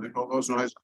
Make all those noise.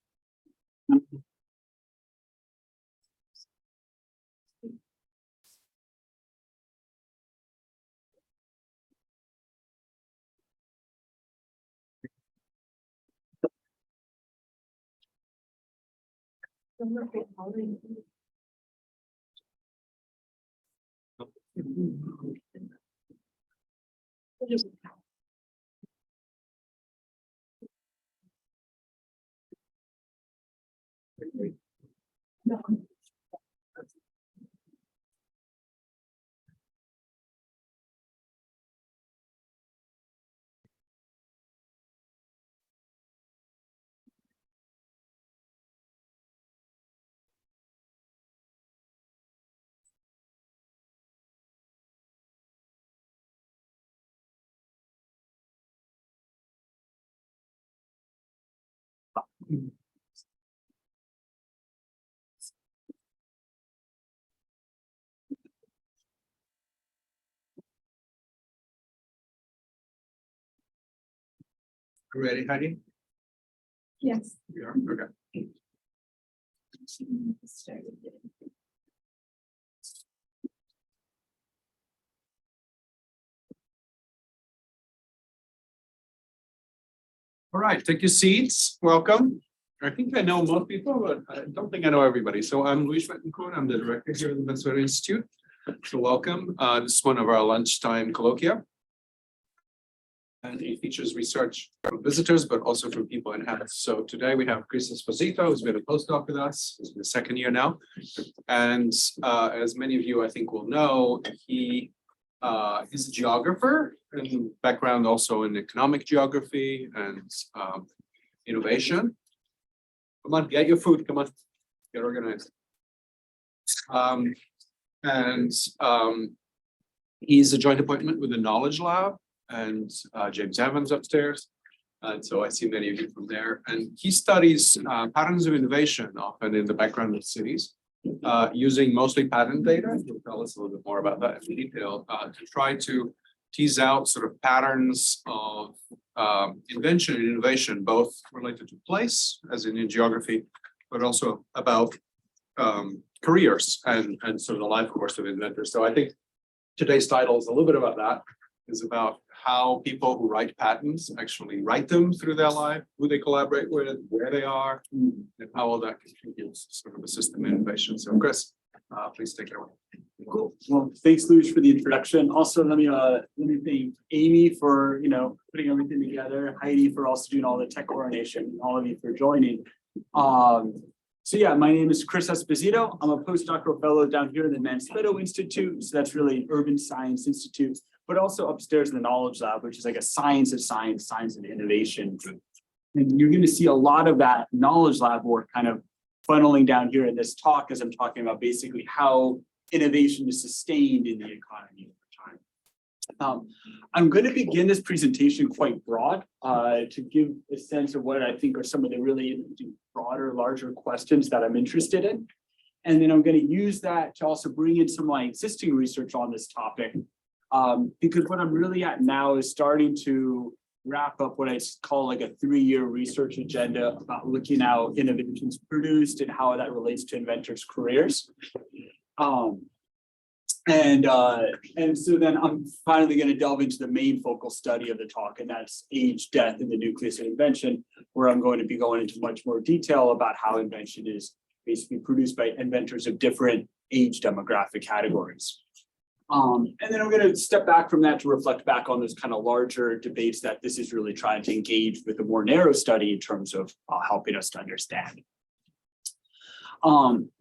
Ready, Heidi? Yes. We are, okay. All right, take your seats. Welcome. I think I know most people, but I don't think I know everybody. So I'm Luis Vettencourt. I'm the director here at the Mansueto Institute. So welcome. This is one of our lunchtime colloquia. And it features research from visitors, but also from people in house. So today we have Chris Esposito, who's been a postdoc with us. He's in the second year now. And as many of you, I think, will know, he is a geographer and background also in economic geography and innovation. Come on, get your food. Come on, get organized. He's a joint appointment with the Knowledge Lab and James Evans upstairs. And so I see many of you from there. And he studies patterns of innovation, often in the background of cities, using mostly patent data. He'll tell us a little bit more about that in detail, to try to tease out sort of patterns of invention and innovation, both related to place, as in geography, but also about careers and sort of the life course of inventors. So I think today's title is a little bit about that. Is about how people who write patents actually write them through their life, who they collaborate with, where they are, and how all that contributes to sort of a system of innovation. So Chris, please take it away. Cool. Well, thanks, Luis, for the introduction. Also, let me thank Amy for putting everything together, Heidi for also doing all the tech coordination, and all of you for joining. So yeah, my name is Chris Esposito. I'm a postdoctoral fellow down here in the Mansueto Institute. So that's really an urban science institute, but also upstairs in the Knowledge Lab, which is like a science of science, science and innovation. And you're going to see a lot of that Knowledge Lab work kind of funneling down here in this talk as I'm talking about basically how innovation is sustained in the economy over time. I'm going to begin this presentation quite broad to give a sense of what I think are some of the really broader, larger questions that I'm interested in. And then I'm going to use that to also bring in some of my existing research on this topic. Because what I'm really at now is starting to wrap up what I call like a 3-year research agenda about looking how innovations produced and how that relates to inventors' careers. And so then I'm finally going to delve into the main focal study of the talk, and that's age, death, and the nucleus of invention, where I'm going to be going into much more detail about how invention is basically produced by inventors of different age demographic categories. And then I'm going to step back from that to reflect back on those kind of larger debates that this is really trying to engage with a more narrow study in terms of helping us to understand.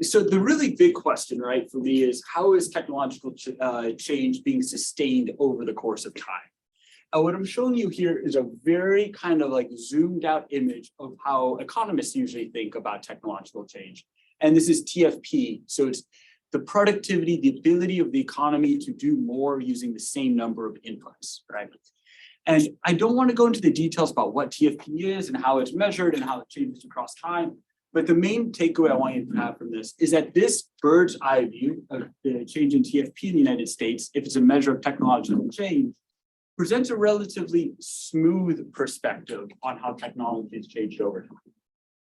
So the really big question, right, for me is how is technological change being sustained over the course of time? What I'm showing you here is a very kind of like zoomed out image of how economists usually think about technological change. And this is TFP. So it's the productivity, the ability of the economy to do more using the same number of inputs, right? And I don't want to go into the details about what TFP is and how it's measured and how it changes across time. But the main takeaway I want you to have from this is that this bird's eye view of the change in TFP in the United States, if it's a measure of technological change, presents a relatively smooth perspective on how technology has changed over time.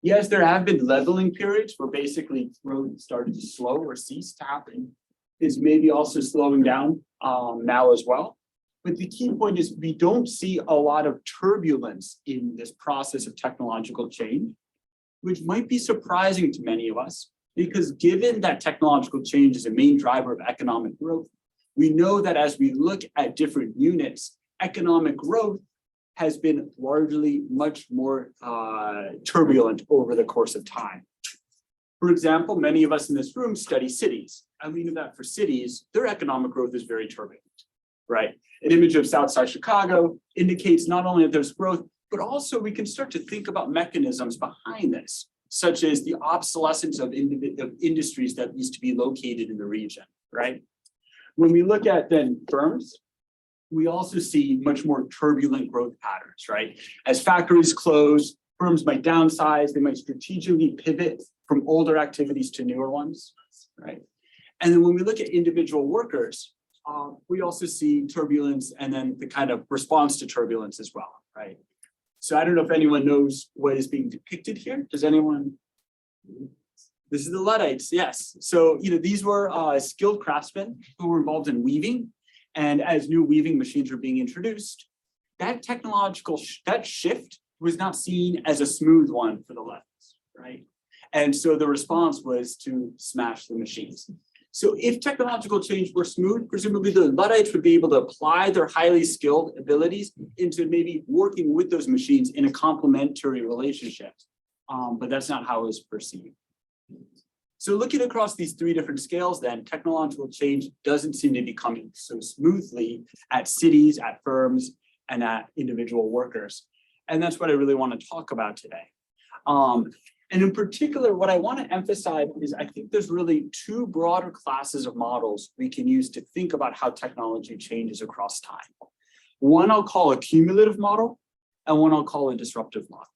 Yes, there have been leveling periods where basically growth started to slow or cease to happen. Is maybe also slowing down now as well. But the key point is we don't see a lot of turbulence in this process of technological change, which might be surprising to many of us, because given that technological change is a main driver of economic growth, we know that as we look at different units, economic growth has been largely much more turbulent over the course of time. For example, many of us in this room study cities. And we know that for cities, their economic growth is very turbulent, right? An image of Southside Chicago indicates not only that there's growth, but also we can start to think about mechanisms behind this, such as the obsolescence of industries that used to be located in the region, right? When we look at then firms, we also see much more turbulent growth patterns, right? As factories close, firms might downsize, they might strategically pivot from older activities to newer ones, right? And then when we look at individual workers, we also see turbulence and then the kind of response to turbulence as well, right? So I don't know if anyone knows what is being depicted here. Does anyone? This is the Luddites, yes. So, these were skilled craftsmen who were involved in weaving. And as new weaving machines were being introduced, that technological, that shift was not seen as a smooth one for the Luddites, right? And so the response was to smash the machines. So if technological change were smooth, presumably the Luddites would be able to apply their highly skilled abilities into maybe working with those machines in a complementary relationship. But that's not how it was perceived. So looking across these three different scales, then technological change doesn't seem to be coming so smoothly at cities, at firms, and at individual workers. And that's what I really want to talk about today. And in particular, what I want to emphasize is I think there's really two broader classes of models we can use to think about how technology changes across time. One I'll call a cumulative model, and one I'll call a disruptive model.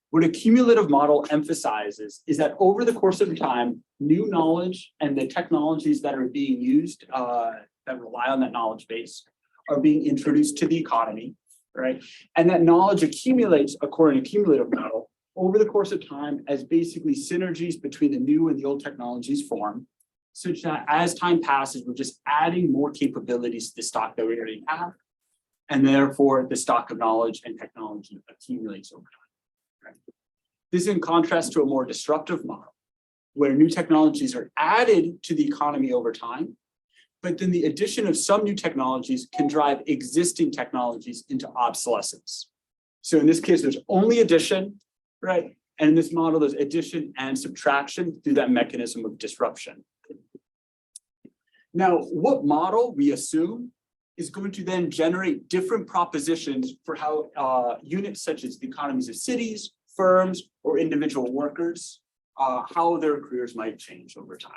What a cumulative model emphasizes is that over the course of time, new knowledge and the technologies that are being used that rely on that knowledge base are being introduced to the economy, right? And that knowledge accumulates according to cumulative model over the course of time as basically synergies between the new and the old technologies form, such that as time passes, we're just adding more capabilities to the stock that we already have. And therefore, the stock of knowledge and technology accumulates over time. Right? This is in contrast to a more disruptive model, where new technologies are added to the economy over time, but then the addition of some new technologies can drive existing technologies into obsolescence. So in this case, there's only addition, right? And in this model, there's addition and subtraction through that mechanism of disruption. Now, what model we assume is going to then generate different propositions for how units such as the economies of cities, firms, or individual workers, how their careers might change over time.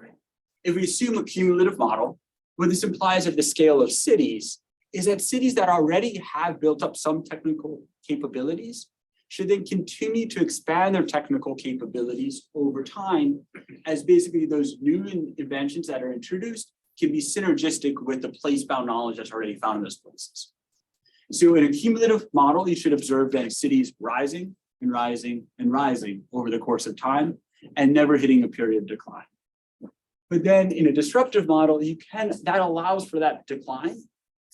Right? If we assume a cumulative model, what this implies at the scale of cities is that cities that already have built up some technical capabilities should then continue to expand their technical capabilities over time, as basically those new inventions that are introduced can be synergistic with the place-bound knowledge that's already found in those places. So in a cumulative model, you should observe that cities rising and rising and rising over the course of time and never hitting a period of decline. But then in a disruptive model, that allows for that decline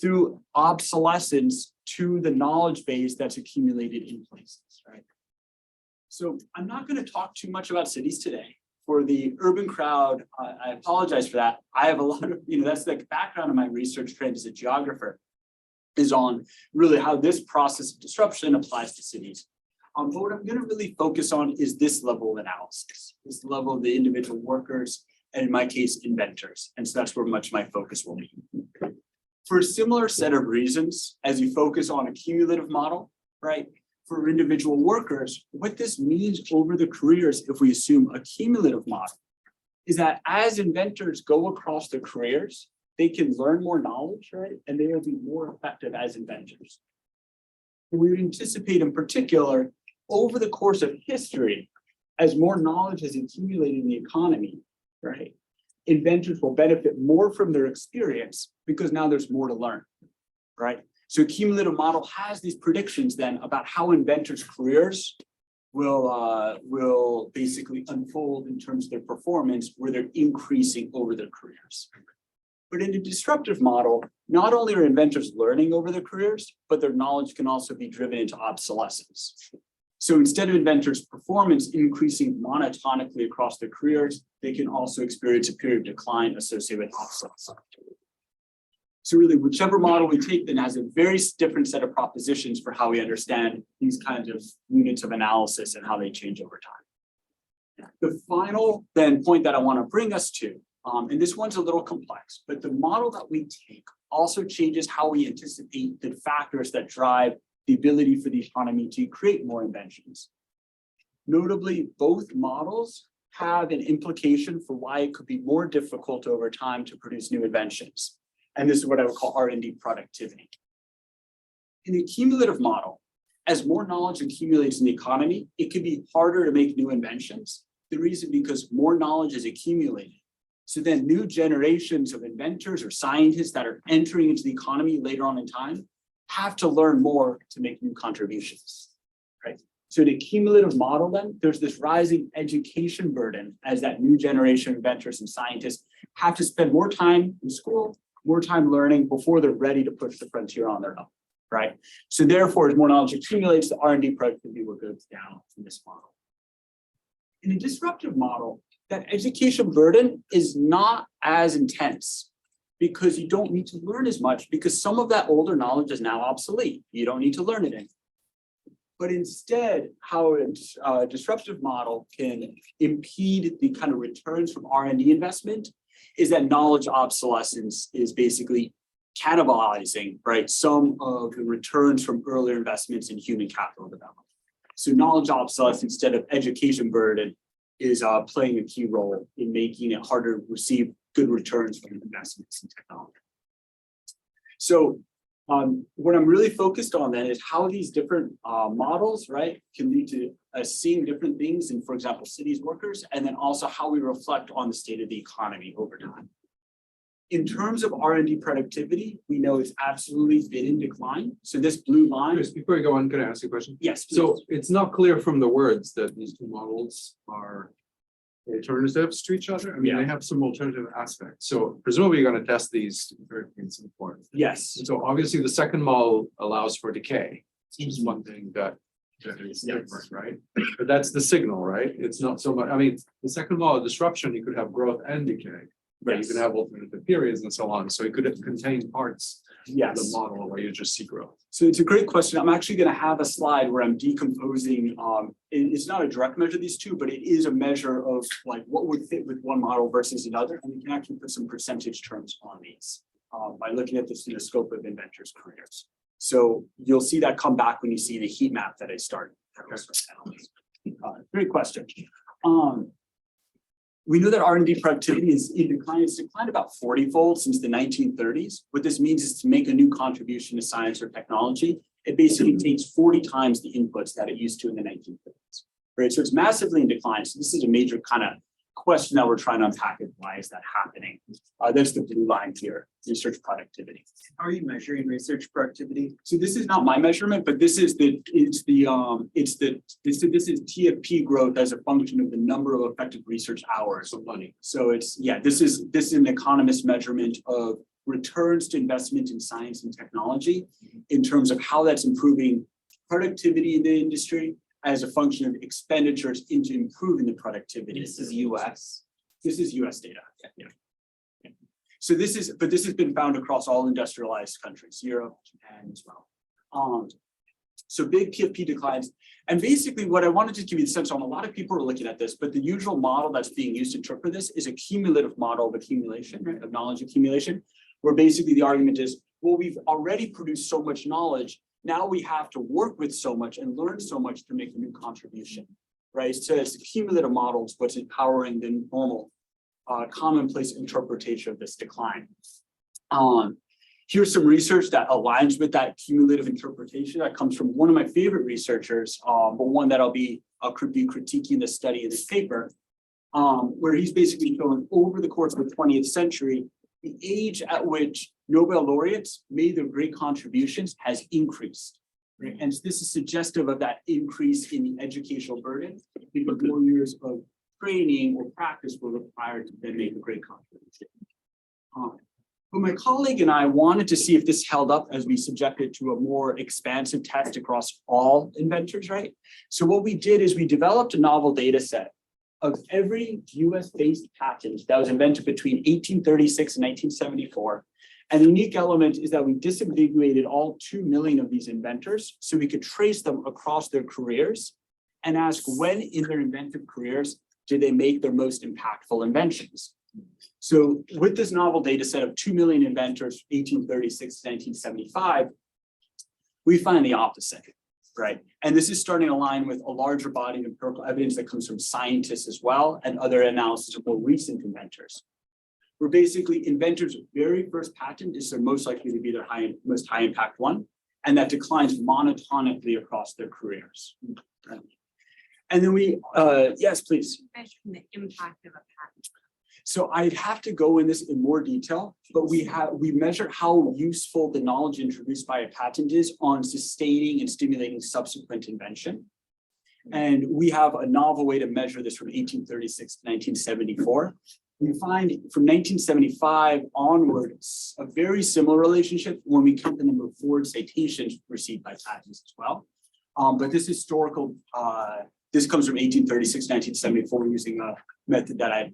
through obsolescence to the knowledge base that's accumulated in places, right? So I'm not going to talk too much about cities today. For the urban crowd, I apologize for that. I have a lot of, that's the background of my research trend as a geographer, is on really how this process of disruption applies to cities. But what I'm going to really focus on is this level of analysis, this level of the individual workers, and in my case, inventors. And so that's where much of my focus will be. For a similar set of reasons, as you focus on a cumulative model, right? For individual workers, what this means over the careers, if we assume a cumulative model, is that as inventors go across their careers, they can learn more knowledge, right? And they will be more effective as inventors. And we would anticipate in particular, over the course of history, as more knowledge has accumulated in the economy, right? Inventors will benefit more from their experience because now there's more to learn, right? So a cumulative model has these predictions then about how inventors' careers will basically unfold in terms of their performance where they're increasing over their careers. But in a disruptive model, not only are inventors learning over their careers, but their knowledge can also be driven into obsolescence. So instead of inventors' performance increasing monotonically across their careers, they can also experience a period of decline associated with obsolescence. So really, whichever model we take then has a very different set of propositions for how we understand these kinds of units of analysis and how they change over time. The final then point that I want to bring us to, and this one's a little complex, but the model that we take also changes how we anticipate the factors that drive the ability for the economy to create more inventions. Notably, both models have an implication for why it could be more difficult over time to produce new inventions. And this is what I would call R&D productivity. In the cumulative model, as more knowledge accumulates in the economy, it can be harder to make new inventions. The reason because more knowledge is accumulated. So then new generations of inventors or scientists that are entering into the economy later on in time have to learn more to make new contributions, right? So the cumulative model then, there's this rising education burden as that new generation of inventors and scientists have to spend more time in school, more time learning before they're ready to push the frontier on their own, right? So therefore, as more knowledge accumulates, the R&D productivity will go down in this model. In a disruptive model, that education burden is not as intense because you don't need to learn as much because some of that older knowledge is now obsolete. You don't need to learn it anymore. But instead, how a disruptive model can impede the kind of returns from R&D investment is that knowledge obsolescence is basically cannibalizing, right, some of the returns from earlier investments in human capital development. So knowledge obsolescence instead of education burden is playing a key role in making it harder to receive good returns from investments in technology. So what I'm really focused on then is how these different models, right, can lead to seeing different things in, for example, cities, workers, and then also how we reflect on the state of the economy over time. In terms of R&D productivity, we know it's absolutely been in decline. So this blue line. Chris, before you go on, can I ask you a question? Yes. Please. So it's not clear from the words that these two models are alternatives to each other. I mean, they have some alternative aspects. So presumably you're going to test these in some form. Yes. So obviously the second model allows for decay. It's just one thing that is different, right? But that's the signal, right? It's not so much. I mean, the second model of disruption, you could have growth and decay. Right, you can have alternative periods and so on. So it could contain parts of the model where you just see growth. So it's a great question. I'm actually going to have a slide where I'm decomposing. It's not a direct measure of these two, but it is a measure of like what would fit with one model versus another. And we can actually put some percentage terms on these by looking at this in the scope of inventors' careers. So you'll see that come back when you see the heat map that I started. Great question. We know that R&D productivity is in decline. It's declined about 40-fold since the 1930s. What this means is to make a new contribution to science or technology, it basically takes 40 times the inputs that it used to in the 1930s. Right? So it's massively in decline. So this is a major kind of question that we're trying to unpack is why is that happening? That's the blue line here, research productivity. How are you measuring research productivity? So this is not my measurement, but this is TFP growth as a function of the number of effective research hours of money. So it's this is an economist measurement of returns to investment in science and technology in terms of how that's improving productivity in the industry as a function of expenditures into improving the productivity. This is US. This is US data. Yeah. So this has been found across all industrialized countries, Europe, Japan as well. So big TFP declines. And basically what I wanted to give you the sense on, a lot of people are looking at this, but the usual model that's being used to interpret this is a cumulative model of accumulation, right, of knowledge accumulation, where basically the argument is, well, we've already produced so much knowledge. Now we have to work with so much and learn so much to make a new contribution, right? So it's a cumulative model is what's empowering the normal commonplace interpretation of this decline. Here's some research that aligns with that cumulative interpretation that comes from one of my favorite researchers, but one that I'll be critiquing the study in this paper, where he's basically showing over the course of the 20th century, the age at which Nobel laureates made their great contributions has increased. right? And this is suggestive of that increase in the educational burden because more years of training or practice were required to then make a great contribution. But my colleague and I wanted to see if this held up as we subjected to a more expansive test across all inventors, right? So what we did is we developed a novel data set of every US-based patent that was invented between 1836 and 1974. And the unique element is that we disambiguated all 2 million of these inventors so we could trace them across their careers and ask when in their inventive careers did they make their most impactful inventions. So with this novel data set of 2 million inventors, 1836 to 1975, we find the opposite, right? And this is starting to align with a larger body of empirical evidence that comes from scientists as well and other analysis of more recent inventors. Where basically inventors' very first patent is most likely to be their most high impact one, and that declines monotonically across their careers. Right? And then we, yes, please. Measure the impact of a patent. So I'd have to go in this in more detail, but we measure how useful the knowledge introduced by a patent is on sustaining and stimulating subsequent invention. And we have a novel way to measure this from 1836 to 1974. We find from 1975 onwards a very similar relationship when we count the number of forward citations received by patents as well. But this historical, this comes from 1836 to 1974 using a method that I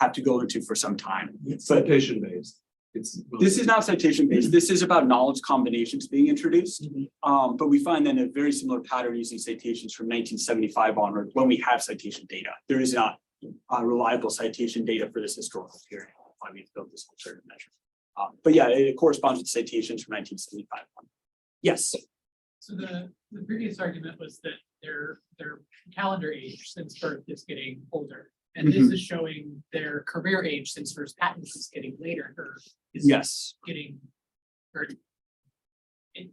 have to go into for some time. It's citation based. This is not citation based. This is about knowledge combinations being introduced. But we find then a very similar pattern using citations from 1975 onward when we have citation data. There is not reliable citation data for this historical period. Why we've built this alternative measure. But yeah, it corresponds with citations from 1975 on. Yes. So the previous argument was that their calendar age since birth is getting older. And this is showing their career age since first patent is getting later or is Yes. getting or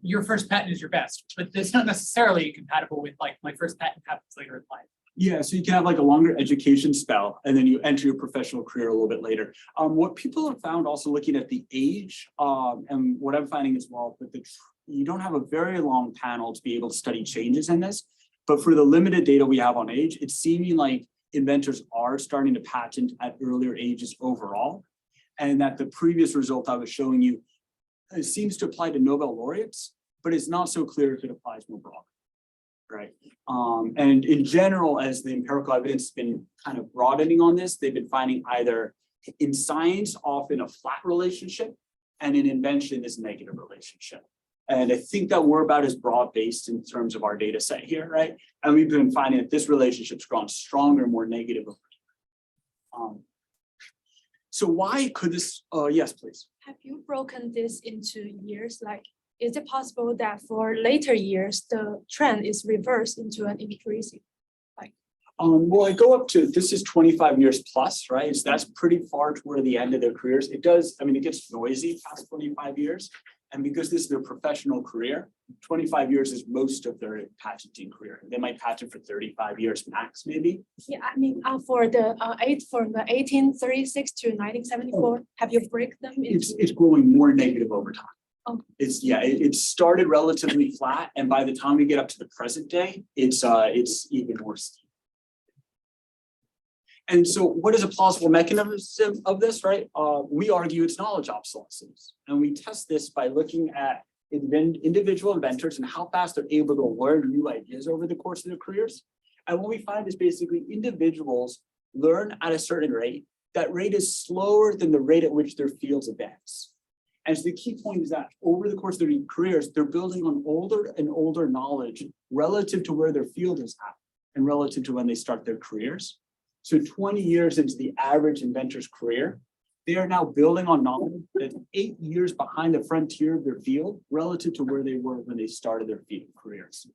your first patent is your best, but that's not necessarily compatible with like my first patent happens later in life. Yeah, so you can have like a longer education spell and then you enter your professional career a little bit later. What people have found also looking at the age and what I'm finding as well, but you don't have a very long panel to be able to study changes in this, but for the limited data we have on age, it's seeming like inventors are starting to patent at earlier ages overall. And that the previous result I was showing you seems to apply to Nobel laureates, but it's not so clear if it applies more broadly, right? And in general, as the empirical evidence has been kind of broadening on this, they've been finding either in science, often a flat relationship, and in invention, this negative relationship. And I think that we're about as broad-based in terms of our data set here, right? And we've been finding that this relationship's grown stronger, more negative over time. So why could this, yes, please. Have you broken this into years? Like, is it possible that for later years, the trend is reversed into an increasing? Well, I go up to, this is 25 years plus, right? So that's pretty far toward the end of their careers. It does, I mean, it gets noisy past 25 years. And because this is their professional career, 25 years is most of their patenting career. They might patent for 35 years max, maybe. Yeah, I mean, from the 1836 to 1974, have you break them into? It's growing more negative over time. Okay. It's it started relatively flat, and by the time we get up to the present day, it's even more steep. And so what is a plausible mechanism of this, right? We argue it's knowledge obsolescence. And we test this by looking at individual inventors and how fast they're able to learn new ideas over the course of their careers. And what we find is basically individuals learn at a certain rate. That rate is slower than the rate at which their fields advance. And so the key point is that over the course of their careers, they're building on older and older knowledge relative to where their field is at and relative to when they start their careers. So 20 years into the average inventor's career, they are now building on knowledge that's 8 years behind the frontier of their field relative to where they were when they started their field careers.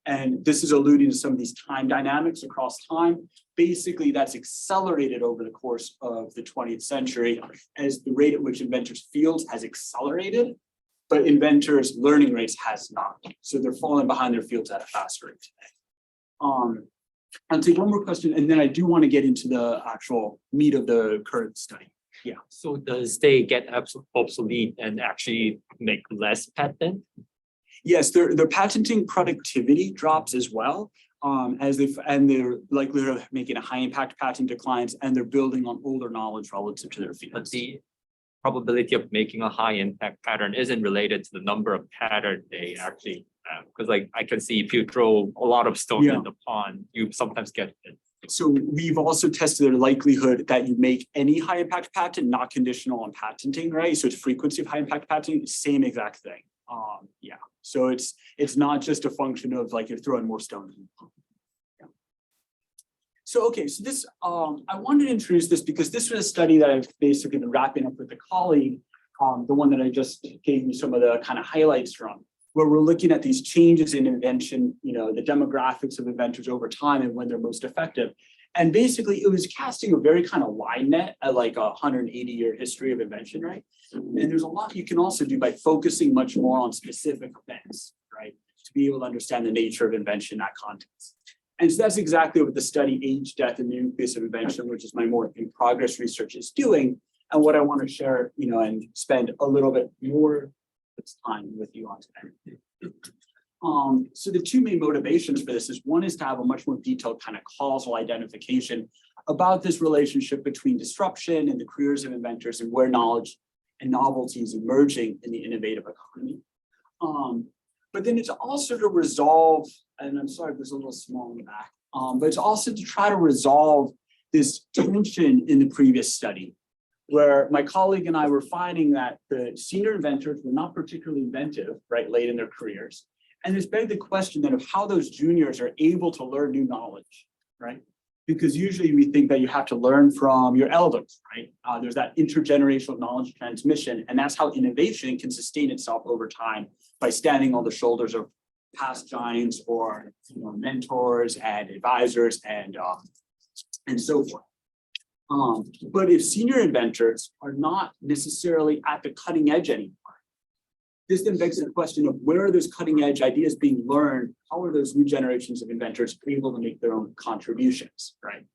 And this is alluding to some of these time dynamics across time. Basically, that's accelerated over the course of the 20th century as the rate at which inventors' fields has accelerated, but inventors' learning rates has not. So they're falling behind their fields at a faster rate today. I'll take one more question, and then I do want to get into the actual meat of the current study. Yeah. So does they get obsolete and actually make less patent? Yes, their patenting productivity drops as well. As their likelihood of making a high impact patent declines, and they're building on older knowledge relative to their But fields. the probability of making a high impact pattern isn't related to the number of pattern they actually have. Because like I can see if you throw a lot of stones Yeah. in the pond, you sometimes get it. So we've also tested the likelihood that you make any high impact patent not conditional on patenting, right? So it's frequency of high impact patenting, same exact thing. Yeah, so it's not just a function of like you're throwing more stones in the pond. Yeah. So okay, so this I wanted to introduce this because this was a study that I've basically been wrapping up with a colleague, the one that I just gave you some of the kind of highlights from, where we're looking at these changes in invention, you know, the demographics of inventors over time and when they're most effective. And basically it was casting a very kind of wide net at like a 180-year history of invention, right? And there's a lot you can also do by focusing much more on specific events, right? To be able to understand the nature of invention in that context. And so that's exactly what the study Age, Death, and the Nucleus of Invention, which is my more in progress research, is doing. And what I want to share, you know, and spend a little bit more time with you on today. So the two main motivations for this is one is to have a much more detailed kind of causal identification about this relationship between disruption and the careers of inventors and where knowledge and novelty is emerging in the innovative economy. But then it's also to resolve, and I'm sorry if there's a little small in the back, but it's also to try to resolve this tension in the previous study, where my colleague and I were finding that the senior inventors were not particularly inventive, right, late in their careers. And it's begged the question then of how those juniors are able to learn new knowledge, right? Because usually we think that you have to learn from your elders, right? There's that intergenerational knowledge transmission, and that's how innovation can sustain itself over time by standing on the shoulders of past giants or, you know, mentors and advisors and so forth. But if senior inventors are not necessarily at the cutting edge anymore, this then begs the question of where are those cutting edge ideas being learned? How are those new generations of inventors able to make their own contributions, right?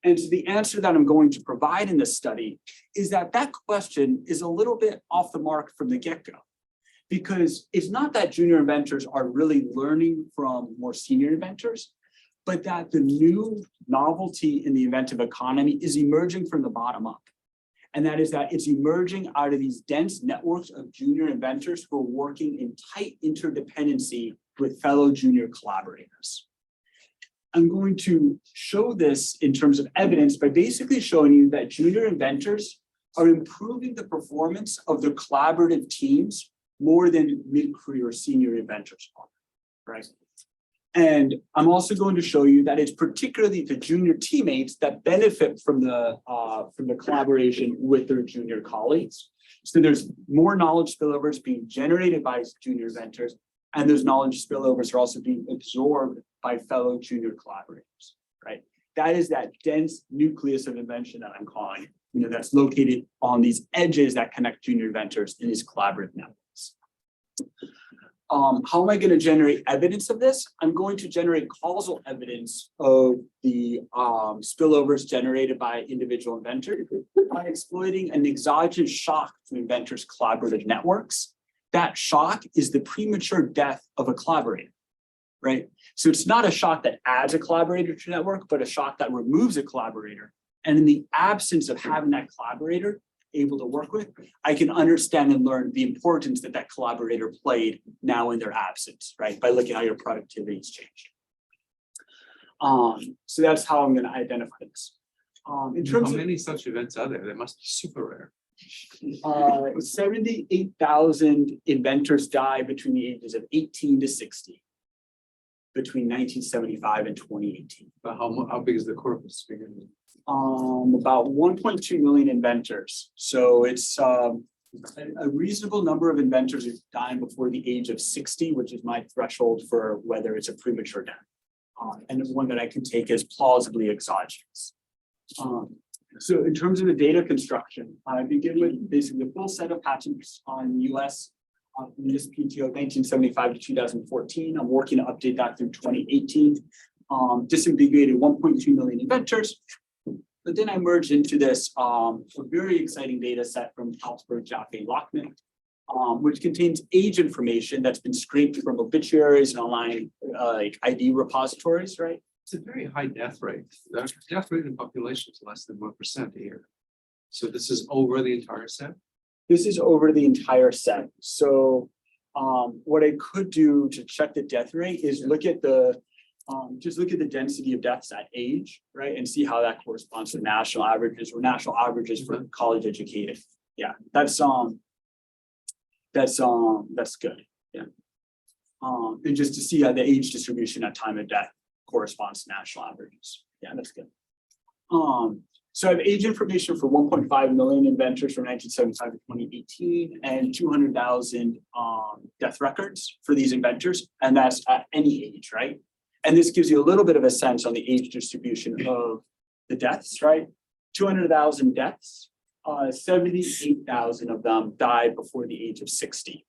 And so the answer that I'm going to provide in this study is that that question is a little bit off the mark from the get-go, because it's not that junior inventors are really learning from more senior inventors, but that the new novelty in the inventive economy is emerging from the bottom up. And that is that it's emerging out of these dense networks of junior inventors who are working in tight interdependency with fellow junior collaborators. I'm going to show this in terms of evidence by basically showing you that junior inventors are improving the performance of their collaborative teams more than mid-career senior inventors are, right? And I'm also going to show you that it's particularly the junior teammates that benefit from the collaboration with their junior colleagues. So there's more knowledge spillovers being generated by junior inventors, and those knowledge spillovers are also being absorbed by fellow junior collaborators, right? That is that dense nucleus of invention that I'm calling, you know, that's located on these edges that connect junior inventors in these collaborative networks. How am I going to generate evidence of this? I'm going to generate causal evidence of the spillovers generated by individual inventors by exploiting an exogenous shock to inventors' collaborative networks. That shock is the premature death of a collaborator, right? So it's not a shock that adds a collaborator to a network, but a shock that removes a collaborator. And in the absence of having that collaborator able to work with, I can understand and learn the importance that that collaborator played now in their absence, right? By looking at how your productivity has changed. So that's how I'm going to identify this. In terms How of many such events are there? They must be super rare. 78,000 inventors died between the ages of 18 to 60 between 1975 and 2018. But how big is the corpus? Bigger than- About 1.2 million inventors. So it's a reasonable number of inventors are dying before the age of 60, which is my threshold for whether it's a premature death. And it's one that I can take as plausibly exogenous. So in terms of the data construction, I begin with basically a full set of patents on US in this PTO 1975 to 2014. I'm working to update that through 2018. Disambiguated 1.2 million inventors. But then I merged into this a very exciting data set from Carlsberg, Jaffe, Lockman, which contains age information that's been scraped from obituaries and online like ID repositories, right? It's a very high death rate. The death rate in population is less than 1% a year. So this is over the entire set. This is over the entire set. So what I could do to check the death rate is look at the just look at the density of deaths at age, right? And see how that corresponds to national averages or national averages for college educated. Yeah, that's good. Yeah. And just to see how the age distribution at time of death corresponds to national averages. Yeah, that's good. So I have age information for 1.5 million inventors from 1975 to 2018 and 200,000 death records for these inventors, and that's at any age, right? And this gives you a little bit of a sense on the age distribution of the deaths, right? 200,000 deaths, 78,000 of them died before the age of 60.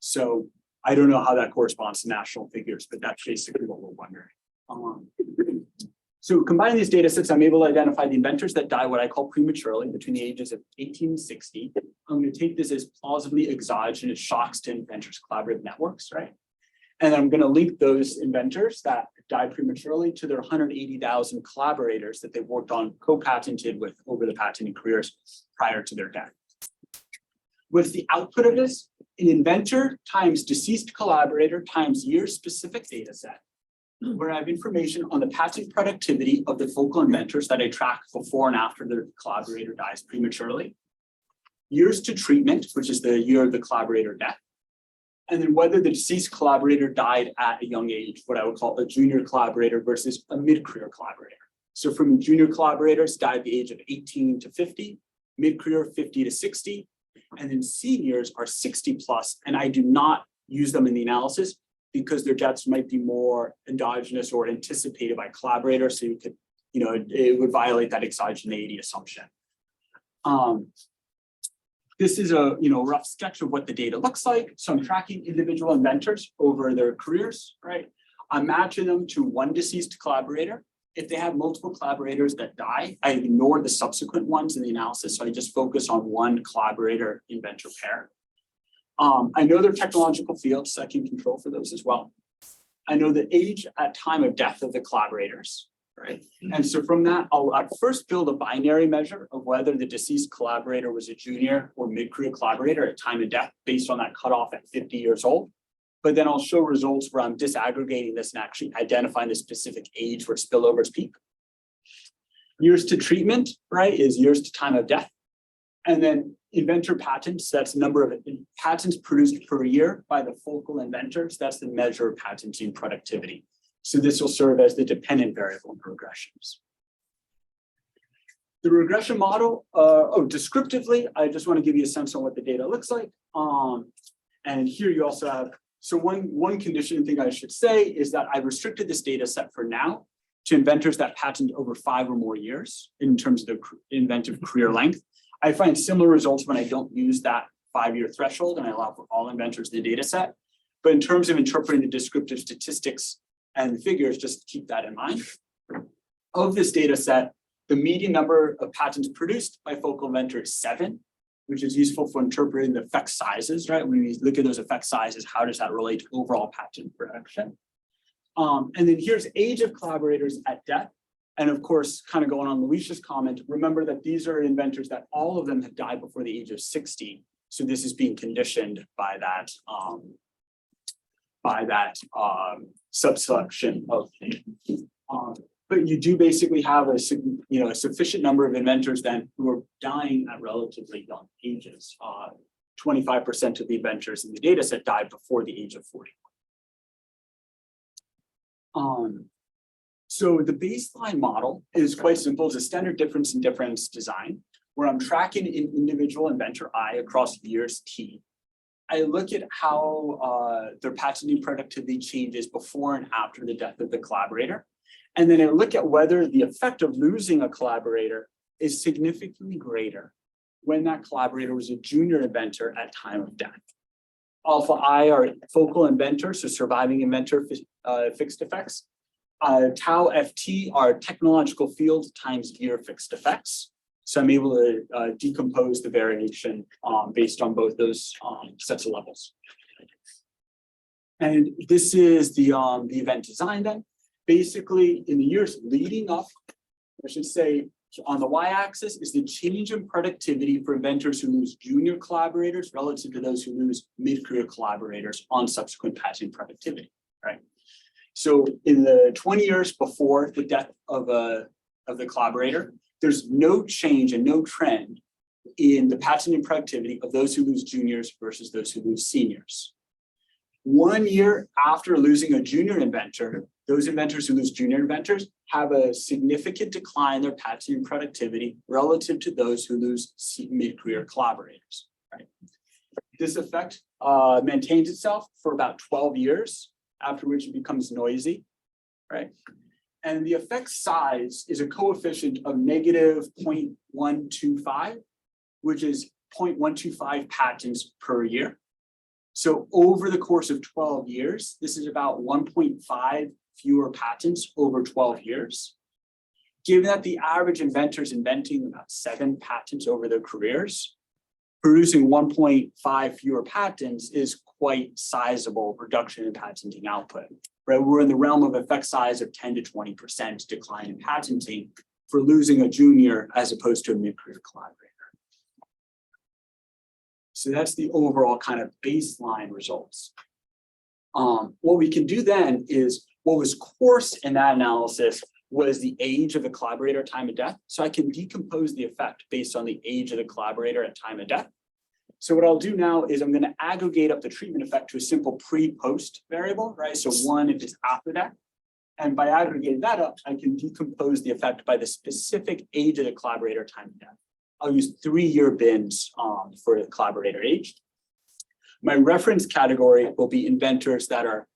So I don't know how that corresponds to national figures, but that's basically what we're wondering. So combining these data sets, I'm able to identify the inventors that die what I call prematurely between the ages of 18 and 60. I'm going to take this as plausibly exogenous shocks to inventors' collaborative networks, right? And I'm going to link those inventors that died prematurely to their 180,000 collaborators that they worked on co-patented with over the patenting careers prior to their death. What's the output of this? An inventor times deceased collaborator times year-specific data set, where I have information on the patent productivity of the focal inventors that I track before and after their collaborator dies prematurely, years to treatment, which is the year of the collaborator death, and then whether the deceased collaborator died at a young age, what I would call a junior collaborator versus a mid-career collaborator. So from junior collaborators died at the age of 18 to 50, mid-career 50 to 60, and then seniors are 60 plus, and I do not use them in the analysis because their deaths might be more endogenous or anticipated by collaborators. So you could, it would violate that exogeneity assumption. This is a rough sketch of what the data looks like. So I'm tracking individual inventors over their careers, right? I'm matching them to one deceased collaborator. If they have multiple collaborators that die, I ignore the subsequent ones in the analysis. So I just focus on one collaborator inventor pair. I know their technological fields, so I can control for those as well. I know the age at time of death of the collaborators, right? And so from that, I'll first build a binary measure of whether the deceased collaborator was a junior or mid-career collaborator at time of death based on that cutoff at 50 years old. But then I'll show results where I'm disaggregating this and actually identifying the specific age where spillovers peak. Years to treatment, right, is years to time of death. And then inventor patents, that's the number of patents produced per year by the focal inventors. That's the measure of patenting productivity. So this will serve as the dependent variable in regressions. The regression model, descriptively, I just want to give you a sense on what the data looks like. And here you also have, so one condition thing I should say is that I've restricted this data set for now to inventors that patent over 5 or more years in terms of the inventive career length. I find similar results when I don't use that 5-year threshold and I allow for all inventors in the data set. But in terms of interpreting the descriptive statistics and figures, just keep that in mind. Of this data set, the median number of patents produced by focal inventor is 7, which is useful for interpreting the effect sizes, right? When we look at those effect sizes, how does that relate to overall patent production? And then here's age of collaborators at death. And of course, kind of going on Lucia's comment, remember that these are inventors that all of them have died before the age of 60. So this is being conditioned by that subsection of but you do basically have a sufficient number of inventors then who are dying at relatively young ages. 25% of the inventors in the data set died before the age of 40. So the baseline model is quite simple. It's a standard difference in difference design where I'm tracking an individual inventor I across years T. I look at how their patenting productivity changes before and after the death of the collaborator. And then I look at whether the effect of losing a collaborator is significantly greater when that collaborator was a junior inventor at time of death. Alpha I are focal inventors, so surviving inventor fixed effects. Tau FT are technological fields times year fixed effects. So I'm able to decompose the variation based on both those sets of levels. And this is the event design then. Basically, in the years leading up, I should say, on the y-axis is the change in productivity for inventors who lose junior collaborators relative to those who lose mid-career collaborators on subsequent patent productivity, right? So in the 20 years before the death of the collaborator, there's no change and no trend in the patent productivity of those who lose juniors versus those who lose seniors. 1 year after losing a junior inventor, those inventors who lose junior inventors have a significant decline in their patent productivity relative to those who lose mid-career collaborators, right? This effect maintains itself for about 12 years, after which it becomes noisy, right? And the effect size is a coefficient of negative 0.125, which is 0.125 patents per year. So over the course of 12 years, this is about 1.5 fewer patents over 12 years. Given that the average inventor is inventing about 7 patents over their careers, producing 1.5 fewer patents is quite sizable reduction in patenting output. Right? We're in the realm of effect size of 10 to 20% decline in patenting for losing a junior as opposed to a mid-career collaborator. So that's the overall kind of baseline results. What we can do then is what was coarse in that analysis was the age of the collaborator at time of death. So I can decompose the effect based on the age of the collaborator at time of death. So what I'll do now is I'm going to aggregate up the treatment effect to a simple pre-post variable, right? So 1 if it's after death. And by aggregating that up, I can decompose the effect by the specific age of the collaborator at time of death. I'll use 3-year bins for the collaborator age. My reference category will be inventors that are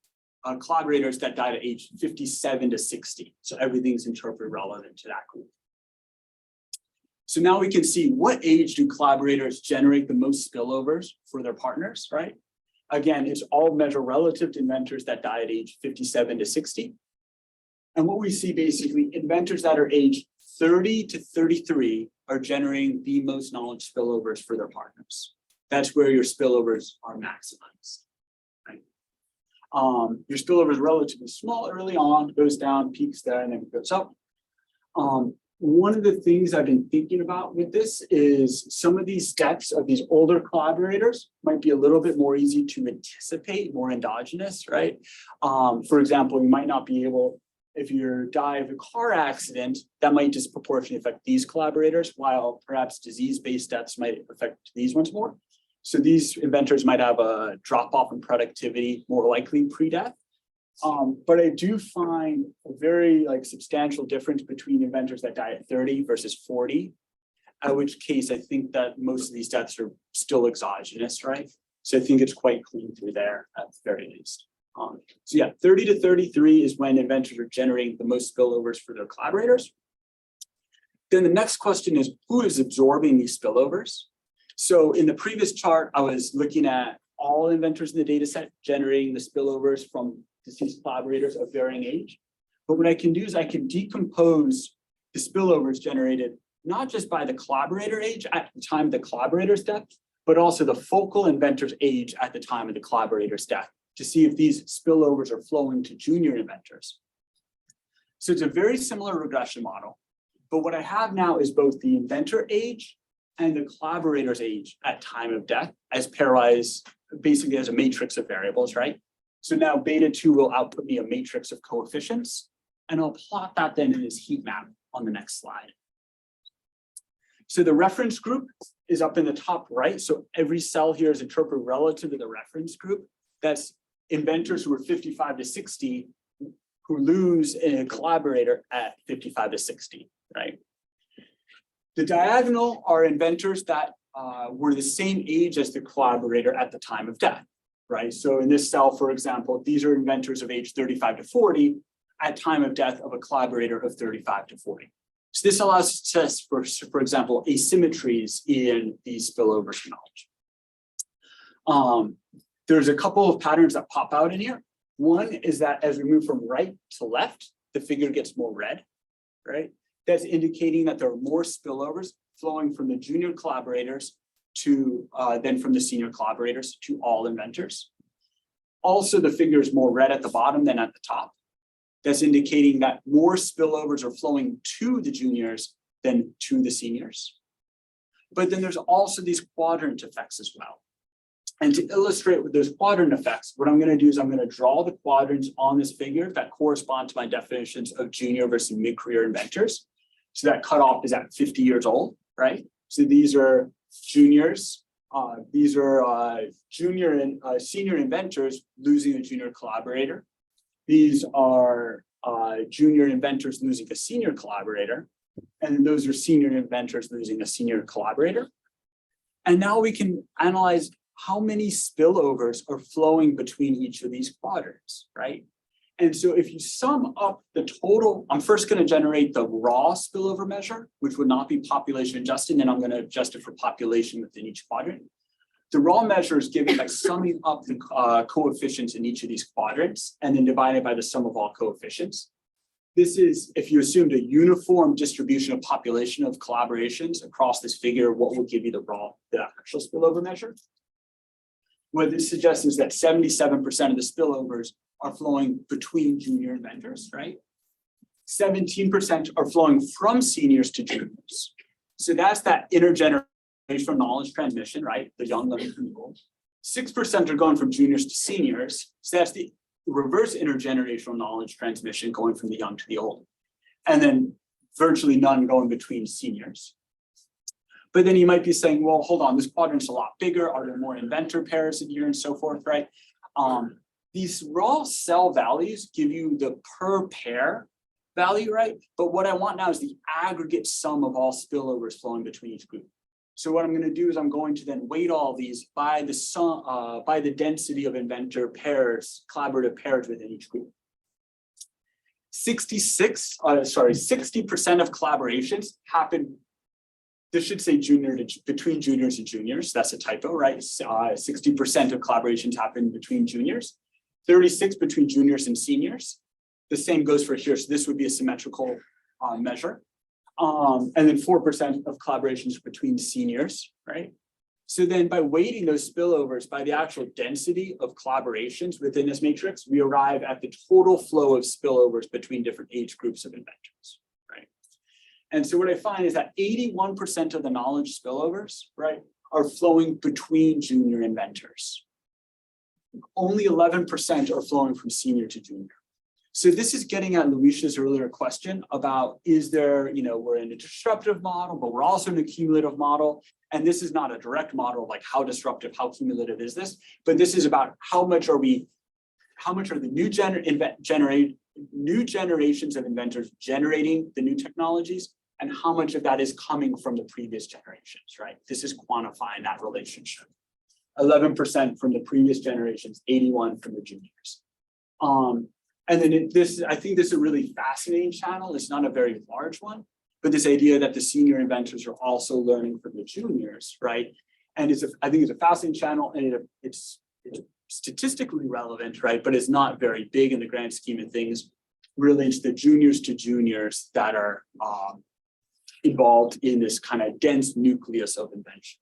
collaborators that died at age 57 to 60. So everything's interpret relevant to that group. So now we can see what age do collaborators generate the most spillovers for their partners, right? Again, it's all measure relative to inventors that die at age 57 to 60. And what we see basically, inventors that are age 30 to 33 are generating the most knowledge spillovers for their partners. That's where your spillovers are maximized, right? Your spillover is relatively small early on, goes down, peaks there, and then goes up. One of the things I've been thinking about with this is some of these steps of these older collaborators might be a little bit more easy to anticipate, more endogenous, right? For example, you might not be able, if you die of a car accident, that might disproportionately affect these collaborators, while perhaps disease-based deaths might affect these ones more. So these inventors might have a drop-off in productivity more likely pre-death. But I do find a very substantial difference between inventors that die at 30 versus 40, at which case I think that most of these deaths are still exogenous, right? So I think it's quite clean through there at the very least. So yeah, 30 to 33 is when inventors are generating the most spillovers for their collaborators. Then the next question is, who is absorbing these spillovers? So in the previous chart, I was looking at all inventors in the data set generating the spillovers from deceased collaborators of varying age. But what I can do is I can decompose the spillovers generated not just by the collaborator age at the time of the collaborator's death, but also the focal inventor's age at the time of the collaborator's death, to see if these spillovers are flowing to junior inventors. So it's a very similar regression model, but what I have now is both the inventor age and the collaborator's age at time of death as pairwise, basically as a matrix of variables, right? So now beta 2 will output me a matrix of coefficients, and I'll plot that then in this heat map on the next slide. So the reference group is up in the top right. So every cell here is interpreted relative to the reference group. That's inventors who are 55 to 60 who lose a collaborator at 55 to 60, right? The diagonal are inventors that were the same age as the collaborator at the time of death, right? So in this cell, for example, these are inventors of age 35 to 40 at time of death of a collaborator of 35 to 40. So this allows us to test for example, asymmetries in these spillovers knowledge. There's a couple of patterns that pop out in here. One is that as we move from right to left, the figure gets more red, right? That's indicating that there are more spillovers flowing from the junior collaborators to than from the senior collaborators to all inventors. Also, the figure is more red at the bottom than at the top. That's indicating that more spillovers are flowing to the juniors than to the seniors. But then there's also these quadrant effects as well. And to illustrate with those quadrant effects, what I'm going to do is I'm going to draw the quadrants on this figure that correspond to my definitions of junior versus mid-career inventors. So that cutoff is at 50 years old, right? So these are juniors. These are junior and senior inventors losing a junior collaborator. These are junior inventors losing a senior collaborator. And those are senior inventors losing a senior collaborator. And now we can analyze how many spillovers are flowing between each of these quadrants, right? And so if you sum up the total, I'm first going to generate the raw spillover measure, which would not be population adjusted, and I'm going to adjust it for population within each quadrant. The raw measure is given by summing up the coefficients in each of these quadrants and then divided by the sum of all coefficients. This is, if you assumed a uniform distribution of population of collaborations across this figure, what will give you the actual spillover measure? What this suggests is that 77% of the spillovers are flowing between junior inventors, right? 17% are flowing from seniors to juniors. So that's that intergenerational knowledge transmission, right? The young learning from the old. 6% are going from juniors to seniors. So that's the reverse intergenerational knowledge transmission going from the young to the old. And then virtually none going between seniors. But then you might be saying, well, hold on, this quadrant's a lot bigger. Are there more inventor pairs in here and so forth, right? These raw cell values give you the per pair value, right? But what I want now is the aggregate sum of all spillovers flowing between each group. So what I'm going to do is I'm going to then weight all these by the sum, by the density of inventor pairs, collaborative pairs within each group. 60% of collaborations happen. This should say between juniors and juniors. That's a typo, right? 60% of collaborations happen between juniors, 36 between juniors and seniors. The same goes for here. So this would be a symmetrical measure. And then 4% of collaborations between seniors, right? So then by weighting those spillovers by the actual density of collaborations within this matrix, we arrive at the total flow of spillovers between different age groups of inventors, right? And so what I find is that 81% of the knowledge spillovers, right, are flowing between junior inventors. Only 11% are flowing from senior to junior. So this is getting at Luisha's earlier question about, is there, we're in a disruptive model, but we're also in a cumulative model. And this is not a direct model, like how disruptive, how cumulative is this? But this is about how much are the new generations of inventors generating the new technologies, and how much of that is coming from the previous generations, right? This is quantifying that relationship. 11% from the previous generations, 81 from the juniors. And then I think this is a really fascinating channel. It's not a very large one, but this idea that the senior inventors are also learning from the juniors, right? And I think it's a fascinating channel, and it's statistically relevant, right? But it's not very big in the grand scheme of things. Really, it's the juniors to juniors that are involved in this kind of dense nucleus of invention.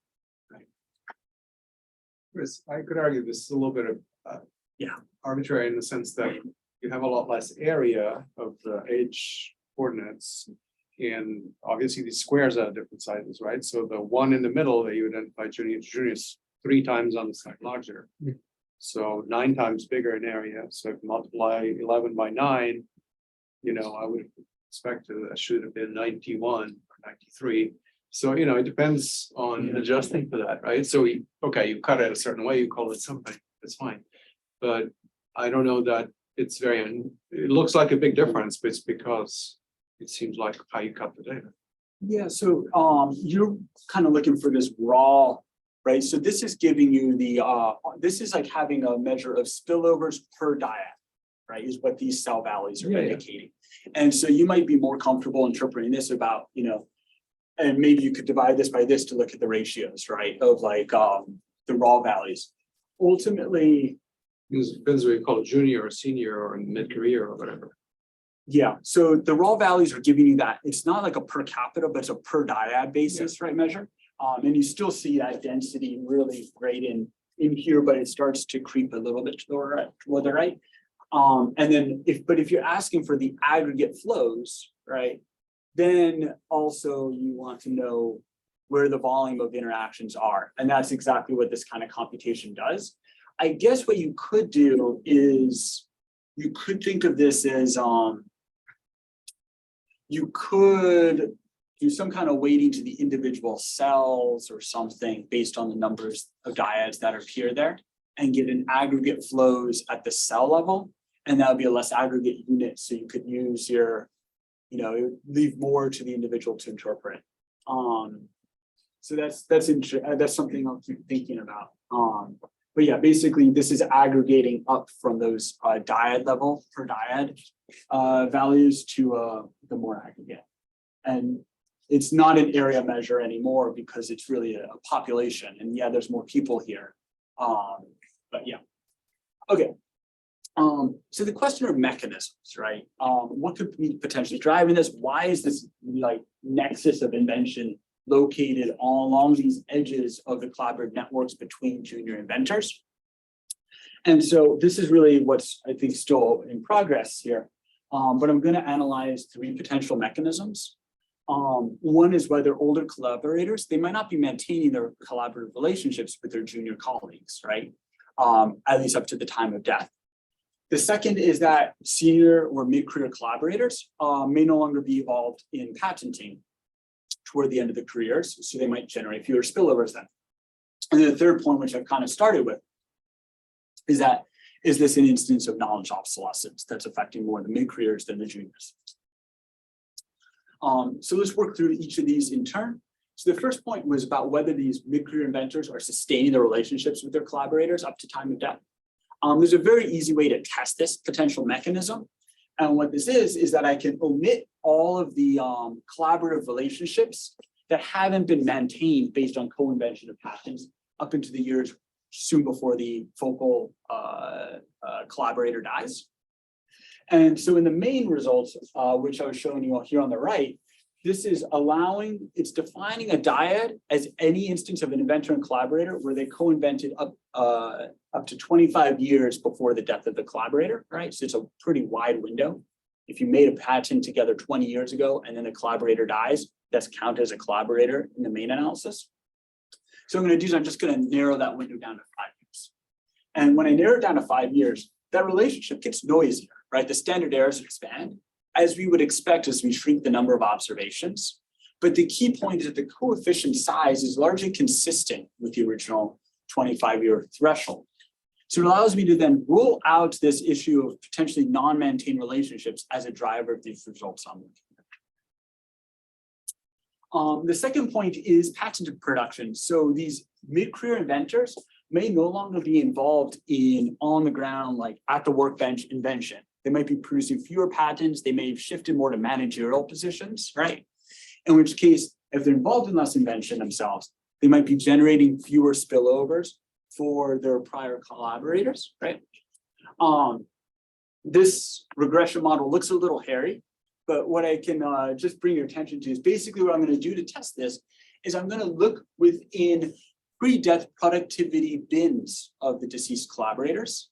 Right? Chris, I could argue this is a little bit of arbitrary in the sense that you have a lot less area of the age coordinates, and obviously these squares are different sizes, right? So the one in the middle that you identify junior to junior is 3 times on the side larger. So 9 times bigger in area. So if you multiply 11 by 9, I would expect that should have been 91 or 93. So, it depends on adjusting for that, right? So you cut it a certain way, you call it something, that's fine. But I don't know that it's it looks like a big difference, but it's because it seems like how you cut the data. Yeah, so you're kind of looking for this raw, right? So this is giving you this is like having a measure of spillovers per diet, right? Is what these cell values are indicating. And so you might be more comfortable interpreting this about, and maybe you could divide this by this to look at the ratios, right? Of like the raw values. Ultimately, It depends whether you call it junior or senior or mid-career or whatever. Yeah, so the raw values are giving you that. It's not like a per capita, but it's a per dyad basis, right, measure. And you still see that density really great in here, but it starts to creep a little bit toward the right. And then if you're asking for the aggregate flows, right, then also you want to know where the volume of interactions are. And that's exactly what this kind of computation does. I guess what you could do is you could think of this as you could do some kind of weighting to the individual cells or something based on the numbers of dyads that appear there and get an aggregate flows at the cell level. And that would be a less aggregate unit. So you could use your, leave more to the individual to interpret. So that's something I'll keep thinking about. But yeah, basically this is aggregating up from those dyad level per dyad values to the more aggregate. And it's not an area measure anymore because it's really a population. And yeah, there's more people here. But yeah, okay. So the question of mechanisms, right? What could be potentially driving this? Why is this like nexus of invention located all along these edges of the collaborative networks between junior inventors? And so this is really what's, I think, still in progress here. But I'm going to analyze 3 potential mechanisms. One is whether older collaborators, they might not be maintaining their collaborative relationships with their junior colleagues, right? At least up to the time of death. The second is that senior or mid-career collaborators may no longer be involved in patenting toward the end of the careers, so they might generate fewer spillovers then. And then the third point, which I've kind of started with, is that, is this an instance of knowledge obsolescence that's affecting more the mid-careers than the juniors? So let's work through each of these in turn. So the first point was about whether these mid-career inventors are sustaining their relationships with their collaborators up to time of death. There's a very easy way to test this potential mechanism. And what this is that I can omit all of the collaborative relationships that haven't been maintained based on co-invention of patents up into the years soon before the focal collaborator dies. And so in the main results, which I was showing you here on the right, this is it's defining a dyad as any instance of an inventor and collaborator where they co-invented up to 25 years before the death of the collaborator, right? So it's a pretty wide window. If you made a patent together 20 years ago and then the collaborator dies, that's counted as a collaborator in the main analysis. So I'm just going to narrow that window down to 5 years. And when I narrow it down to 5 years, that relationship gets noisier, right? The standard errors expand, as we would expect as we shrink the number of observations. But the key point is that the coefficient size is largely consistent with the original 25-year threshold. So it allows me to then rule out this issue of potentially non-maintained relationships as a driver of these results I'm looking at. The second point is patent production. So these mid-career inventors may no longer be involved in on-the-ground, like at the workbench invention. They might be producing fewer patents. They may have shifted more to managerial positions, right? In which case, if they're involved in less invention themselves, they might be generating fewer spillovers for their prior collaborators, right? This regression model looks a little hairy, but what I can just bring your attention to is basically what I'm going to do to test this is I'm going to look within pre-death productivity bins of the deceased collaborators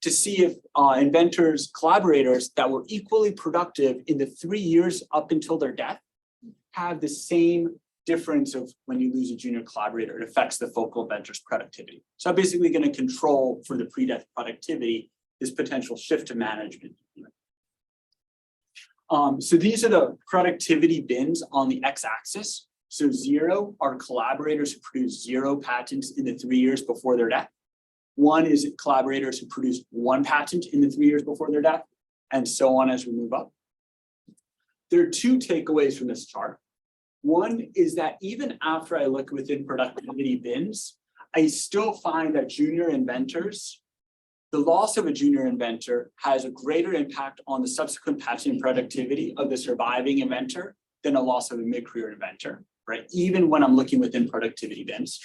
to see if collaborators that were equally productive in the 3 years up until their death have the same difference of when you lose a junior collaborator, it affects the focal inventor's productivity. So I'm basically going to control for the pre-death productivity this potential shift to management. So these are the productivity bins on the x-axis. So 0 are collaborators who produce 0 patents in the 3 years before their death. 1 is collaborators who produce 1 patent in the 3 years before their death, and so on as we move up. There are 2 takeaways from this chart. One is that even after I look within productivity bins, I still find that junior inventors, the loss of a junior inventor has a greater impact on the subsequent patent productivity of the surviving inventor than a loss of a mid-career inventor, right? Even when I'm looking within productivity bins.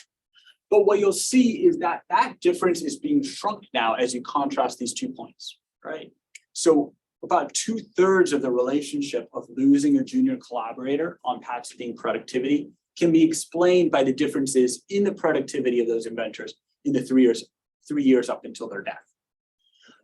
But what you'll see is that that difference is being shrunk now as you contrast these 2 points, right? So about 2/3 of the relationship of losing a junior collaborator on patenting productivity can be explained by the differences in the productivity of those inventors in the 3 years up until their death.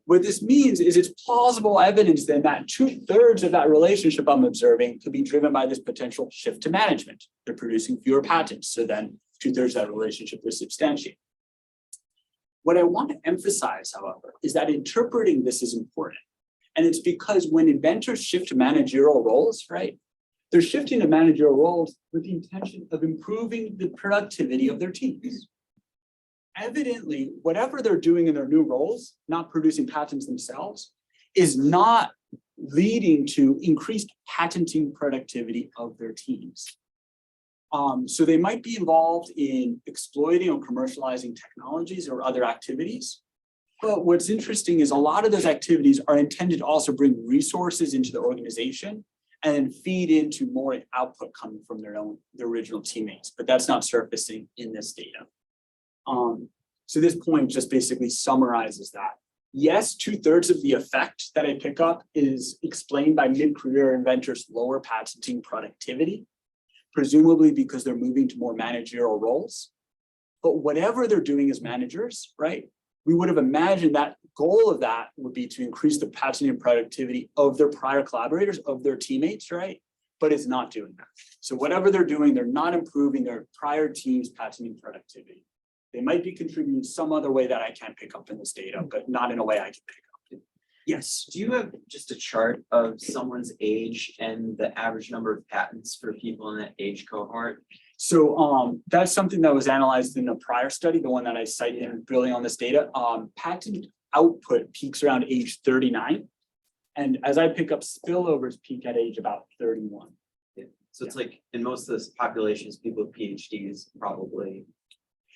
What this means is it's plausible evidence then that 2/3 of that relationship I'm observing could be driven by this potential shift to management. They're producing fewer patents, so then 2/3 of that relationship is substantiated. What I want to emphasize, however, is that interpreting this is important. And it's because when inventors shift to managerial roles, right, they're shifting to managerial roles with the intention of improving the productivity of their teams. Evidently, whatever they're doing in their new roles, not producing patents themselves, is not leading to increased patenting productivity of their teams. So they might be involved in exploiting or commercializing technologies or other activities. But what's interesting is a lot of those activities are intended to also bring resources into the organization and then feed into more output coming from their original teammates. But that's not surfacing in this data. So this point just basically summarizes that. Yes, 2/3 of the effect that I pick up is explained by mid-career inventors' lower patenting productivity, presumably because they're moving to more managerial roles. But whatever they're doing as managers, right, we would have imagined that goal of that would be to increase the patenting productivity of their prior collaborators, of their teammates, right? But it's not doing that. So whatever they're doing, they're not improving their prior team's patenting productivity. They might be contributing some other way that I can't pick up in this data, but not in a way I can pick up. Yes. Do you have just a chart of someone's age and the average number of patents for people in that age cohort? So that's something that was analyzed in a prior study, the one that I cited in building on this data. Patent output peaks around age 39. And as I pick up spillovers peak at age about 31. So it's like in most of this population is people with PhDs, probably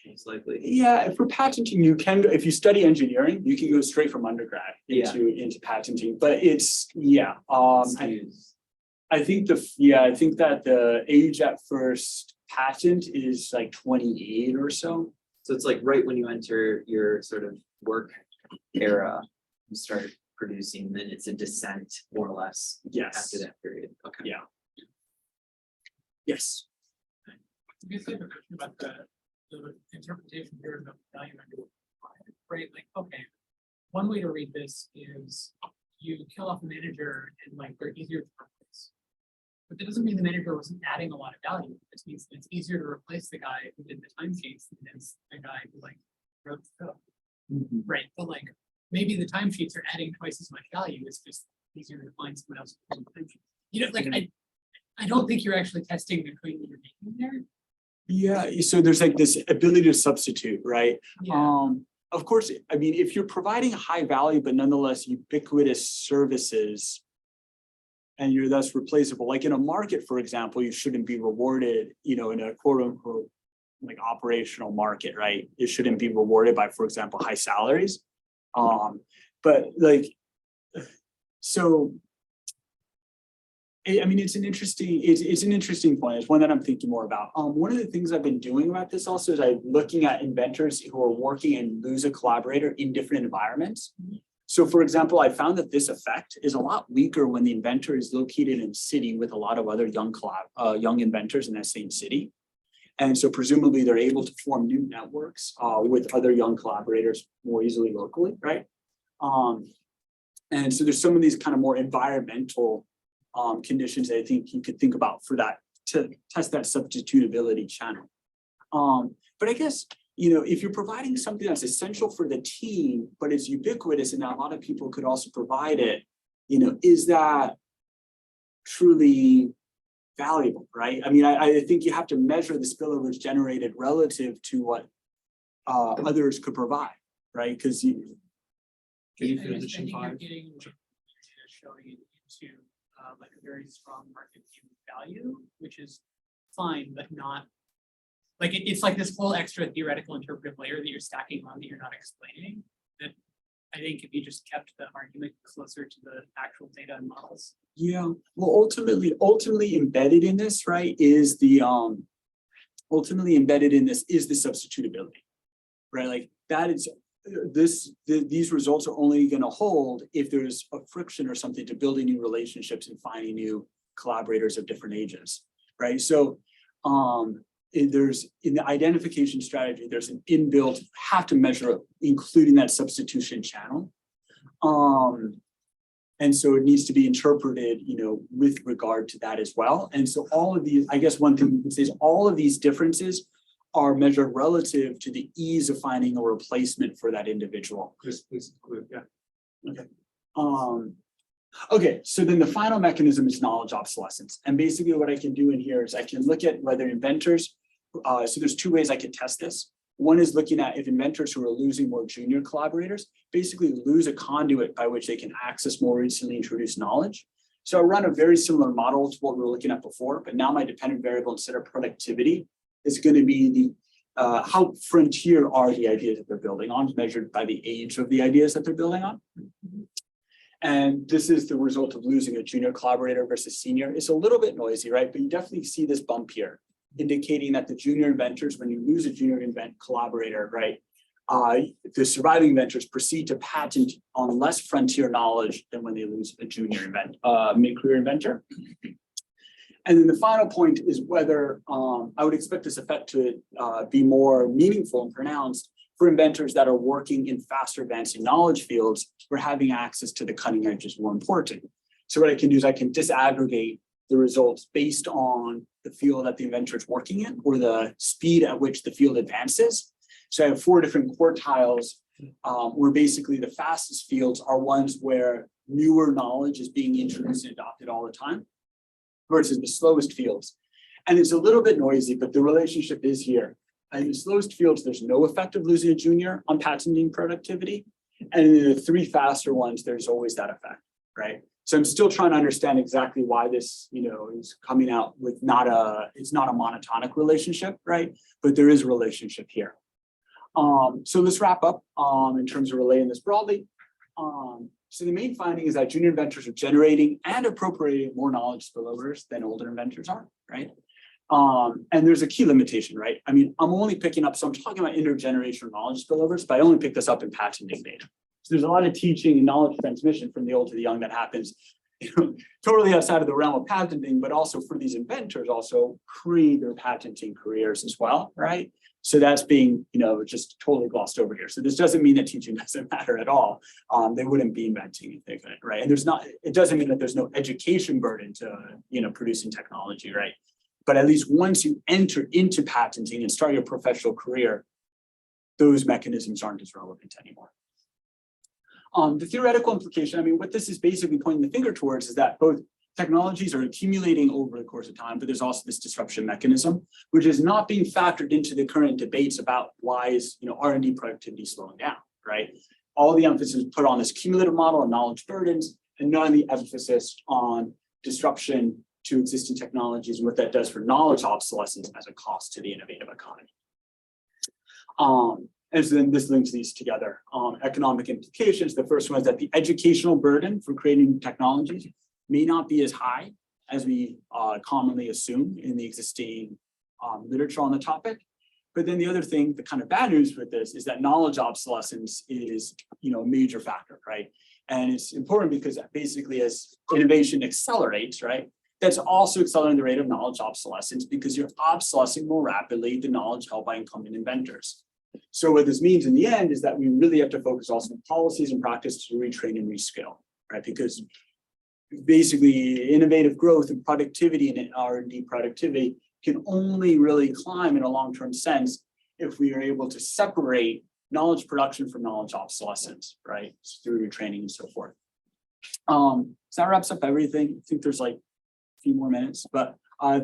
most likely. Yeah, for patenting, you can, if you study engineering, you can go straight from undergrad into patenting, but it's, I think that the age at first patent is like 28 or so. So it's like right when you enter your sort of work era, you start producing, then it's a descent more or less after that period. Okay. Yeah. Yes. I guess I have a question about the interpretation here of value under right? Like, okay, one way to read this is you kill off a manager and like they're easier to replace. But that doesn't mean the manager wasn't adding a lot of value. It just means it's easier to replace the guy who did the timesheets than it's the guy who like wrote the code. Right. But like maybe the timesheets are adding twice as much value. It's just easier to find someone else who does the timesheets. You know, like I don't think you're actually testing the claim that you're making there. Yeah, so there's like this ability to substitute, right? Yeah. Of course, I mean, if you're providing high value, but nonetheless ubiquitous services, and you're thus replaceable, like in a market, for example, you shouldn't be rewarded, you know, in a quote unquote, like operational market, right? It shouldn't be rewarded by, for example, high salaries. But like, so, I mean, it's an interesting point. It's one that I'm thinking more about. One of the things I've been doing about this also is I'm looking at inventors who are working and lose a collaborator in different environments. So for example, I found that this effect is a lot weaker when the inventor is located in a city with a lot of other young inventors in that same city. And so presumably they're able to form new networks with other young collaborators more easily locally, right? And so there's some of these kind of more environmental conditions that I think you could think about for that, to test that substitutability channel. But I guess, you know, if you're providing something that's essential for the team, but it's ubiquitous and a lot of people could also provide it, you know, is that truly valuable, right? I mean, I think you have to measure the spillovers generated relative to what others could provide, right? Because you. I think you're getting showing it into like a very strong market value, which is fine, but not like it's like this whole extra theoretical interpretive layer that you're stacking on that you're not explaining. That I think if you just kept the argument closer to the actual data and models. Yeah, well, ultimately embedded in this, right, is the substitutability, right? Like that is these results are only going to hold if there's a friction or something to building new relationships and finding new collaborators of different ages, right? So there's in the identification strategy, there's an inbuilt have to measure, including that substitution channel. And so it needs to be interpreted, with regard to that as well. And so all of these, I guess one thing we can say is all of these differences are measured relative to the ease of finding a replacement for that individual. Please include, yeah. Okay. Okay, so then the final mechanism is knowledge obsolescence. And basically what I can do in here is I can look at whether inventors, so there's two ways I could test this. One is looking at if inventors who are losing more junior collaborators basically lose a conduit by which they can access more recently introduced knowledge. So I run a very similar model to what we were looking at before, but now my dependent variable instead of productivity is going to be the how frontier are the ideas that they're building on, measured by the age of the ideas that they're building on. And this is the result of losing a junior collaborator versus senior. It's a little bit noisy, right? But you definitely see this bump here, indicating that the junior inventors, when you lose a junior collaborator, right, the surviving inventors proceed to patent on less frontier knowledge than when they lose a junior mid-career inventor. And then the final point is whether I would expect this effect to be more meaningful and pronounced for inventors that are working in faster advancing knowledge fields where having access to the cutting edge is more important. So what I can do is I can disaggregate the results based on the field that the inventor is working in or the speed at which the field advances. So I have 4 different quartiles where basically the fastest fields are ones where newer knowledge is being introduced and adopted all the time versus the slowest fields. And it's a little bit noisy, but the relationship is here. In the slowest fields, there's no effect of losing a junior on patenting productivity. And in the 3 faster ones, there's always that effect, right? So I'm still trying to understand exactly why this, is coming out with it's not a monotonic relationship, right? But there is a relationship here. So let's wrap up in terms of relaying this broadly. So the main finding is that junior inventors are generating and appropriating more knowledge spillovers than older inventors are, right? And there's a key limitation, right? I mean, I'm only picking up, so I'm talking about intergenerational knowledge spillovers, but I only pick this up in patenting data. So there's a lot of teaching and knowledge transmission from the old to the young that happens, totally outside of the realm of patenting, but also for these inventors also pre their patenting careers as well, right? So that's being, just totally glossed over here. So this doesn't mean that teaching doesn't matter at all. They wouldn't be inventing if they couldn't, right? And it doesn't mean that there's no education burden to, producing technology, right? But at least once you enter into patenting and start your professional career, those mechanisms aren't as relevant anymore. The theoretical implication, I mean, what this is basically pointing the finger towards is that both technologies are accumulating over the course of time, but there's also this disruption mechanism, which is not being factored into the current debates about why is, R&D productivity slowing down, right? All the emphasis is put on this cumulative model and knowledge burdens, and none of the emphasis on disruption to existing technologies and what that does for knowledge obsolescence as a cost to the innovative economy. And so then this links these together. Economic implications, the first one is that the educational burden for creating technologies may not be as high as we commonly assume in the existing literature on the topic. But then the other thing, the kind of bad news with this is that knowledge obsolescence is, a major factor, right? And it's important because basically as innovation accelerates, right, that's also accelerating the rate of knowledge obsolescence because you're obsolescing more rapidly the knowledge held by incumbent inventors. So what this means in the end is that we really have to focus also on policies and practice to retrain and reskill, right? Because basically innovative growth and productivity and R&D productivity can only really climb in a long-term sense if we are able to separate knowledge production from knowledge obsolescence, right? Through retraining and so forth. So that wraps up everything. I think there's like a few more minutes, but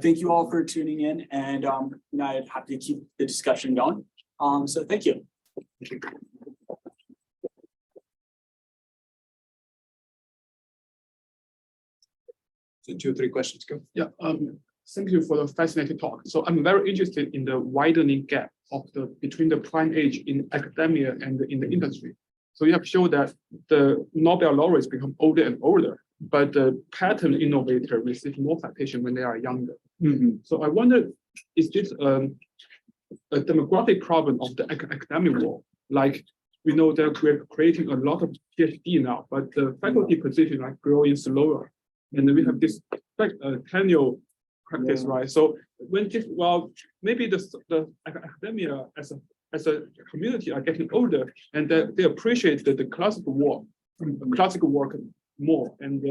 thank you all for tuning in, and I'm happy to keep the discussion going. So thank you. So 2 or 3 questions, go. Yeah, thank you for the fascinating talk. So I'm very interested in the widening gap between the prime age in academia and in the industry. So you have shown that the Nobel laureates become older and older, but the patent innovator receive more citation when they are younger. Mm-hmm. So I wonder, is this a demographic problem of the academic world? Like we know that we're creating a lot of PhD now, but the faculty position are growing slower. And then we have this tenure practice, right? So maybe the academia as a community are getting older, and they appreciate the classical work more, and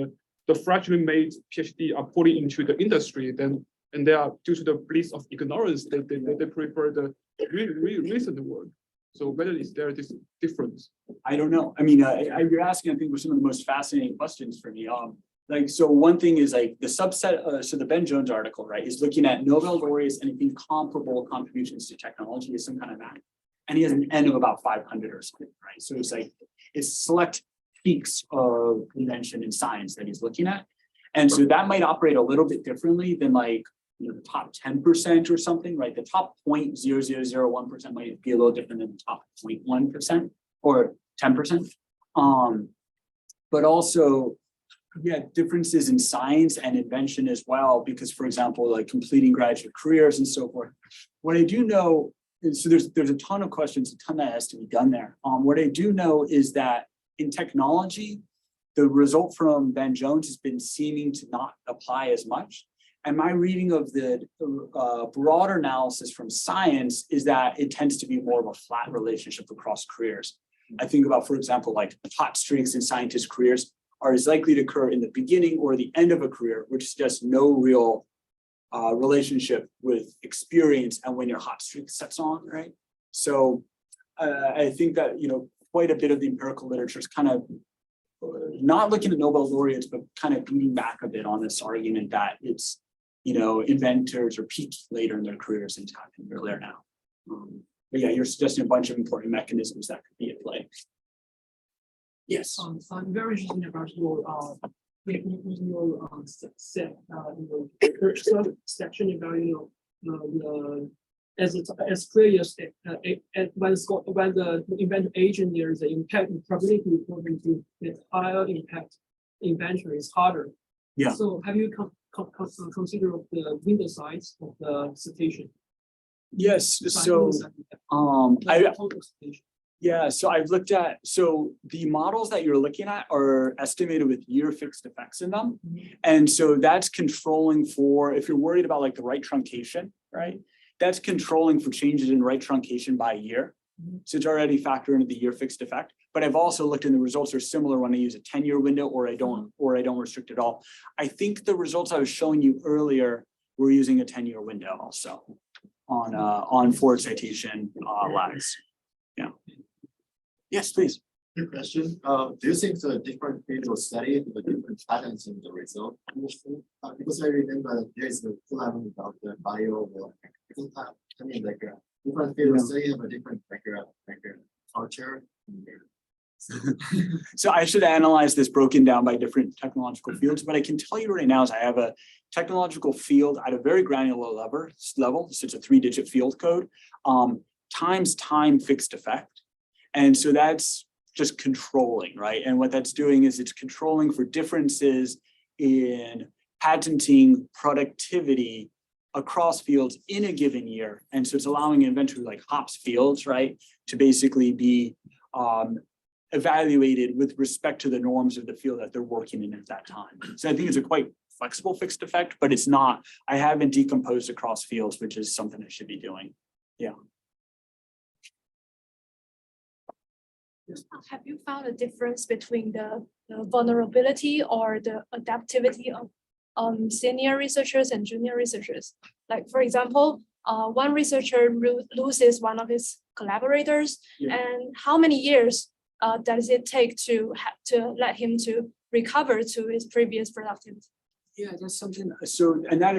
the freshly made PhD are pulling into the industry, and they are, due to the bliss of ignorance, they prefer the recent work. So whether is there this difference? I don't know. I mean, you're asking, I think, some of the most fascinating questions for me. So one thing is like the subset, so the Ben Jones article, right, is looking at Nobel laureates and incomparable contributions to technology as some kind of math. And he has an N of about 500 or something, right? So it's select peaks of invention in science that he's looking at. And so that might operate a little bit differently than like, the top 10% or something, right? The top 0.0001% might be a little different than the top 0.1% or 10%. But also, yeah, differences in science and invention as well, because for example, like completing graduate careers and so forth. What I do know, and so there's a ton of questions, a ton that has to be done there. What I do know is that in technology, the result from Ben Jones has been seeming to not apply as much. And my reading of the broader analysis from science is that it tends to be more of a flat relationship across careers. I think about, for example, like hot streaks in scientist careers are as likely to occur in the beginning or the end of a career, which suggests no real relationship with experience and when your hot streak sets on, right? So I think that, quite a bit of the empirical literature is kind of not looking at Nobel laureates, but kind of beating back a bit on this argument that it's, inventors are peaking later in their careers and happening earlier now. But yeah, you're suggesting a bunch of important mechanisms that could be at play. Yes. So I'm very interested about your section about as clear as when the inventor agent there is an impact probability according to the higher impact inventor is harder. Yeah. So have you considered the window size of the citation? Yes. So so I've looked at, so the models that you're looking at are estimated with year fixed effects in them. And so that's controlling for, if you're worried about like the right truncation, right? That's controlling for changes in right truncation by year. So it's already factored into the year fixed effect. But I've also looked and the results are similar when I use a 10-year window or I don't restrict at all. I think the results I was showing you earlier were using a 10-year window also on forward citation lags. Yeah. Yes, please. Good question. Do you think the different fields of study the different patterns in the result? Because I remember there is a problem about the bio or I mean like different fields of study have a different culture. So I should analyze this broken down by different technological fields, but I can tell you right now is I have a technological field at a very granular level. So it's a 3-digit field code times time fixed effect. And so that's just controlling, right? And what that's doing is it's controlling for differences in patenting productivity across fields in a given year. And so it's allowing an inventor like hops fields, right, to basically be evaluated with respect to the norms of the field that they're working in at that time. So I think it's a quite flexible fixed effect, but it's not, I haven't decomposed across fields, which is something I should be doing. Yeah. Have you found a difference between the vulnerability or the adaptivity of senior researchers and junior researchers? Like, for example, one researcher loses one of his collaborators, and how many years does it take to let him to recover to his previous productivity? Yeah, that's something. So, and that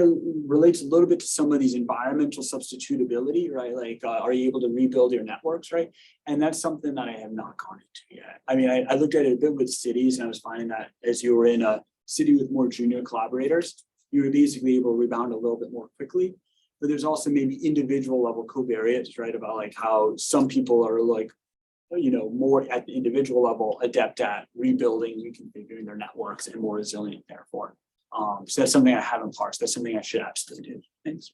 relates a little bit to some of these environmental substitutability, right? Like, are you able to rebuild your networks, right? And that's something that I have not gone into yet. I mean, I looked at it a bit with cities, and I was finding that as you were in a city with more junior collaborators, you were basically able to rebound a little bit more quickly. But there's also maybe individual level covariates, right? About like how some people are like, more at the individual level, adept at rebuilding, reconfiguring their networks, and more resilient therefore. So that's something I haven't parsed. That's something I should absolutely do. Thanks.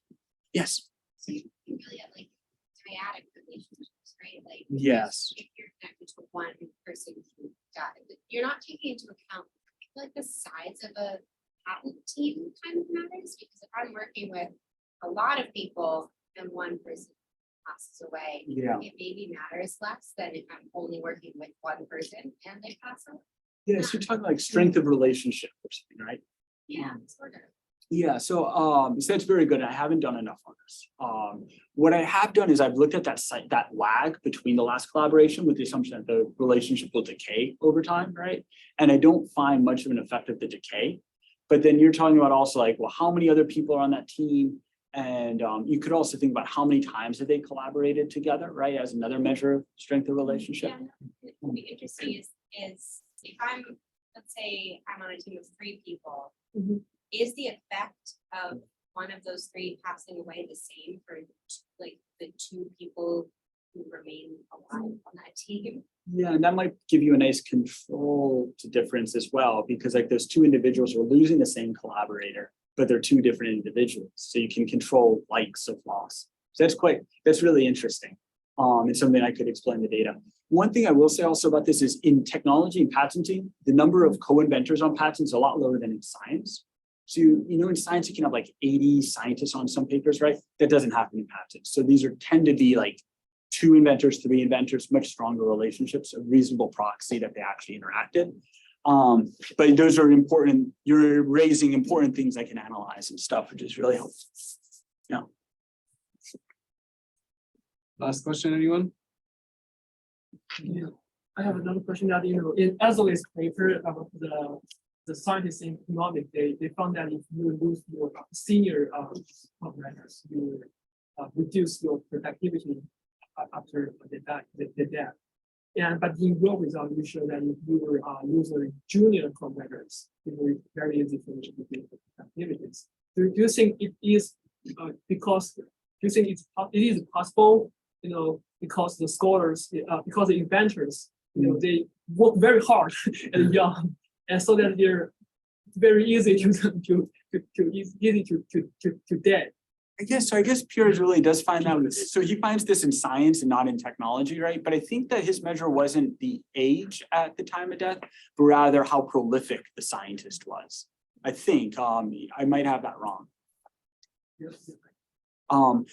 Yes. So you really have like triadic relationships, right? Like yes. if you're connected to one person who died. You're not taking into account like the size of a patent team kind of matters, because if I'm working with a lot of people and one person passes away, Yeah. it maybe matters less than if I'm only working with one person and they pass away. Yeah, so you're talking like strength of relationship or something, right? Yeah, sort of. Yeah, so that's very good. I haven't done enough on this. What I have done is I've looked at that lag between the last collaboration with the assumption that the relationship will decay over time, right? And I don't find much of an effect of the decay. But then you're talking about also like, well, how many other people are on that team? And you could also think about how many times have they collaborated together, right? As another measure of strength of relationship. Yeah, no, it would be interesting is if I'm, let's say I'm on a team of 3 people, is the effect of one of those 3 passing away the same for like the 2 people who remain alive on that team? Yeah, and that might give you a nice control to difference as well, because like those 2 individuals are losing the same collaborator, but they're 2 different individuals. So you can control likes of loss. So that's really interesting. It's something I could explain the data. One thing I will say also about this is in technology and patenting, the number of co-inventors on patents is a lot lower than in science. So, you know, in science, you can have like 80 scientists on some papers, right? That doesn't happen in patents. So these tend to be like 2 inventors, 3 inventors, much stronger relationships, a reasonable proxy that they actually interacted. But those are important. You're raising important things I can analyze and stuff, which is really helpful. Yeah. Last question, anyone? Yeah, I have another question that, in Esposito's paper about the scientists in economics, they found that if you lose your senior collaborators, you reduce your productivity after the death. But in your result, you show that if you were using junior collaborators, it will be very easy for you to reduce the activities. Do you think it is because do you think it is possible? Because the scholars, because the inventors, they work very hard and young, and so that they're very easy to dead. I guess Piers really does find that. So he finds this in science and not in technology, right? But I think that his measure wasn't the age at the time of death, but rather how prolific the scientist was. I think I might have that wrong.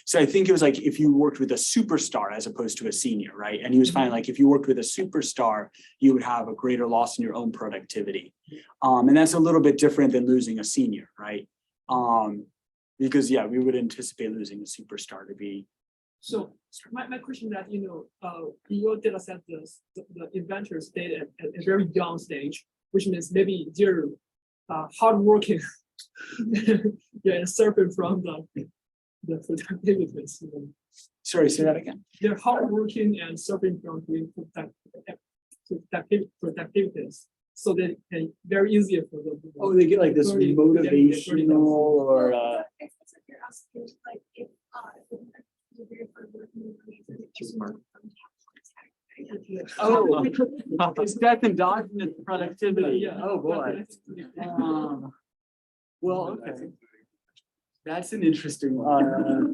So I think it was like if you worked with a superstar as opposed to a senior, right? And he was finding like if you worked with a superstar, you would have a greater loss in your own productivity. And that's a little bit different than losing a senior, right? Because yeah, we would anticipate losing a superstar to be. So my question that, in your data set, the inventors stayed at a very young stage, which means maybe they're hardworking, yeah, and suffering from the productivities. Sorry, say that again. They're hardworking and suffering from doing productivities. So they can very easier for them. Oh, they get like this motivational or It's as if you're asking, like, if you're very hardworking, oh, it's that endogenous productivity. Yeah. Oh boy. Well, okay. That's an interesting one.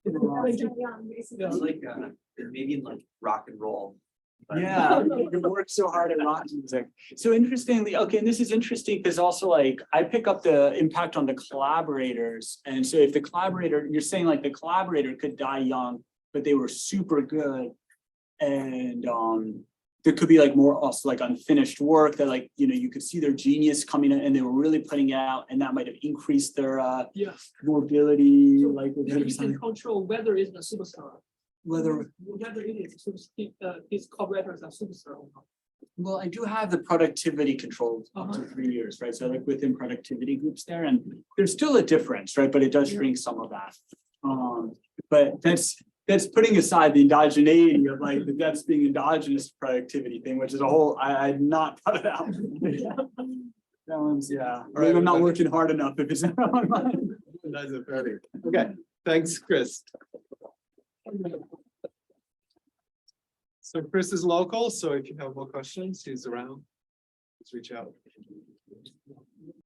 It's like maybe in like rock and roll. But Yeah, you work so hard at rock music. So interestingly, okay, and this is interesting because also like I pick up the impact on the collaborators. And so if the collaborator, you're saying like the collaborator could die young, but they were super good. And there could be like more also like unfinished work that like, you could see their genius coming in and they were really putting it out, and that might have increased their mobility, like with You can control whether it's a superstar. whether. Whether it is his collaborators are superstar or not. Well, I do have the productivity controlled up to 3 years, right? So like within productivity groups there, and there's still a difference, right? But it does bring some of that. But that's putting aside the endogeneity of like the deaths being endogenous productivity thing, which is a whole, I'd not thought of that one. That one's, yeah. Or maybe I'm not working hard enough if it's not on mine. That's a fairly. Okay, thanks, Chris. So Chris is local, so if you have more questions, he's around. Let's reach out.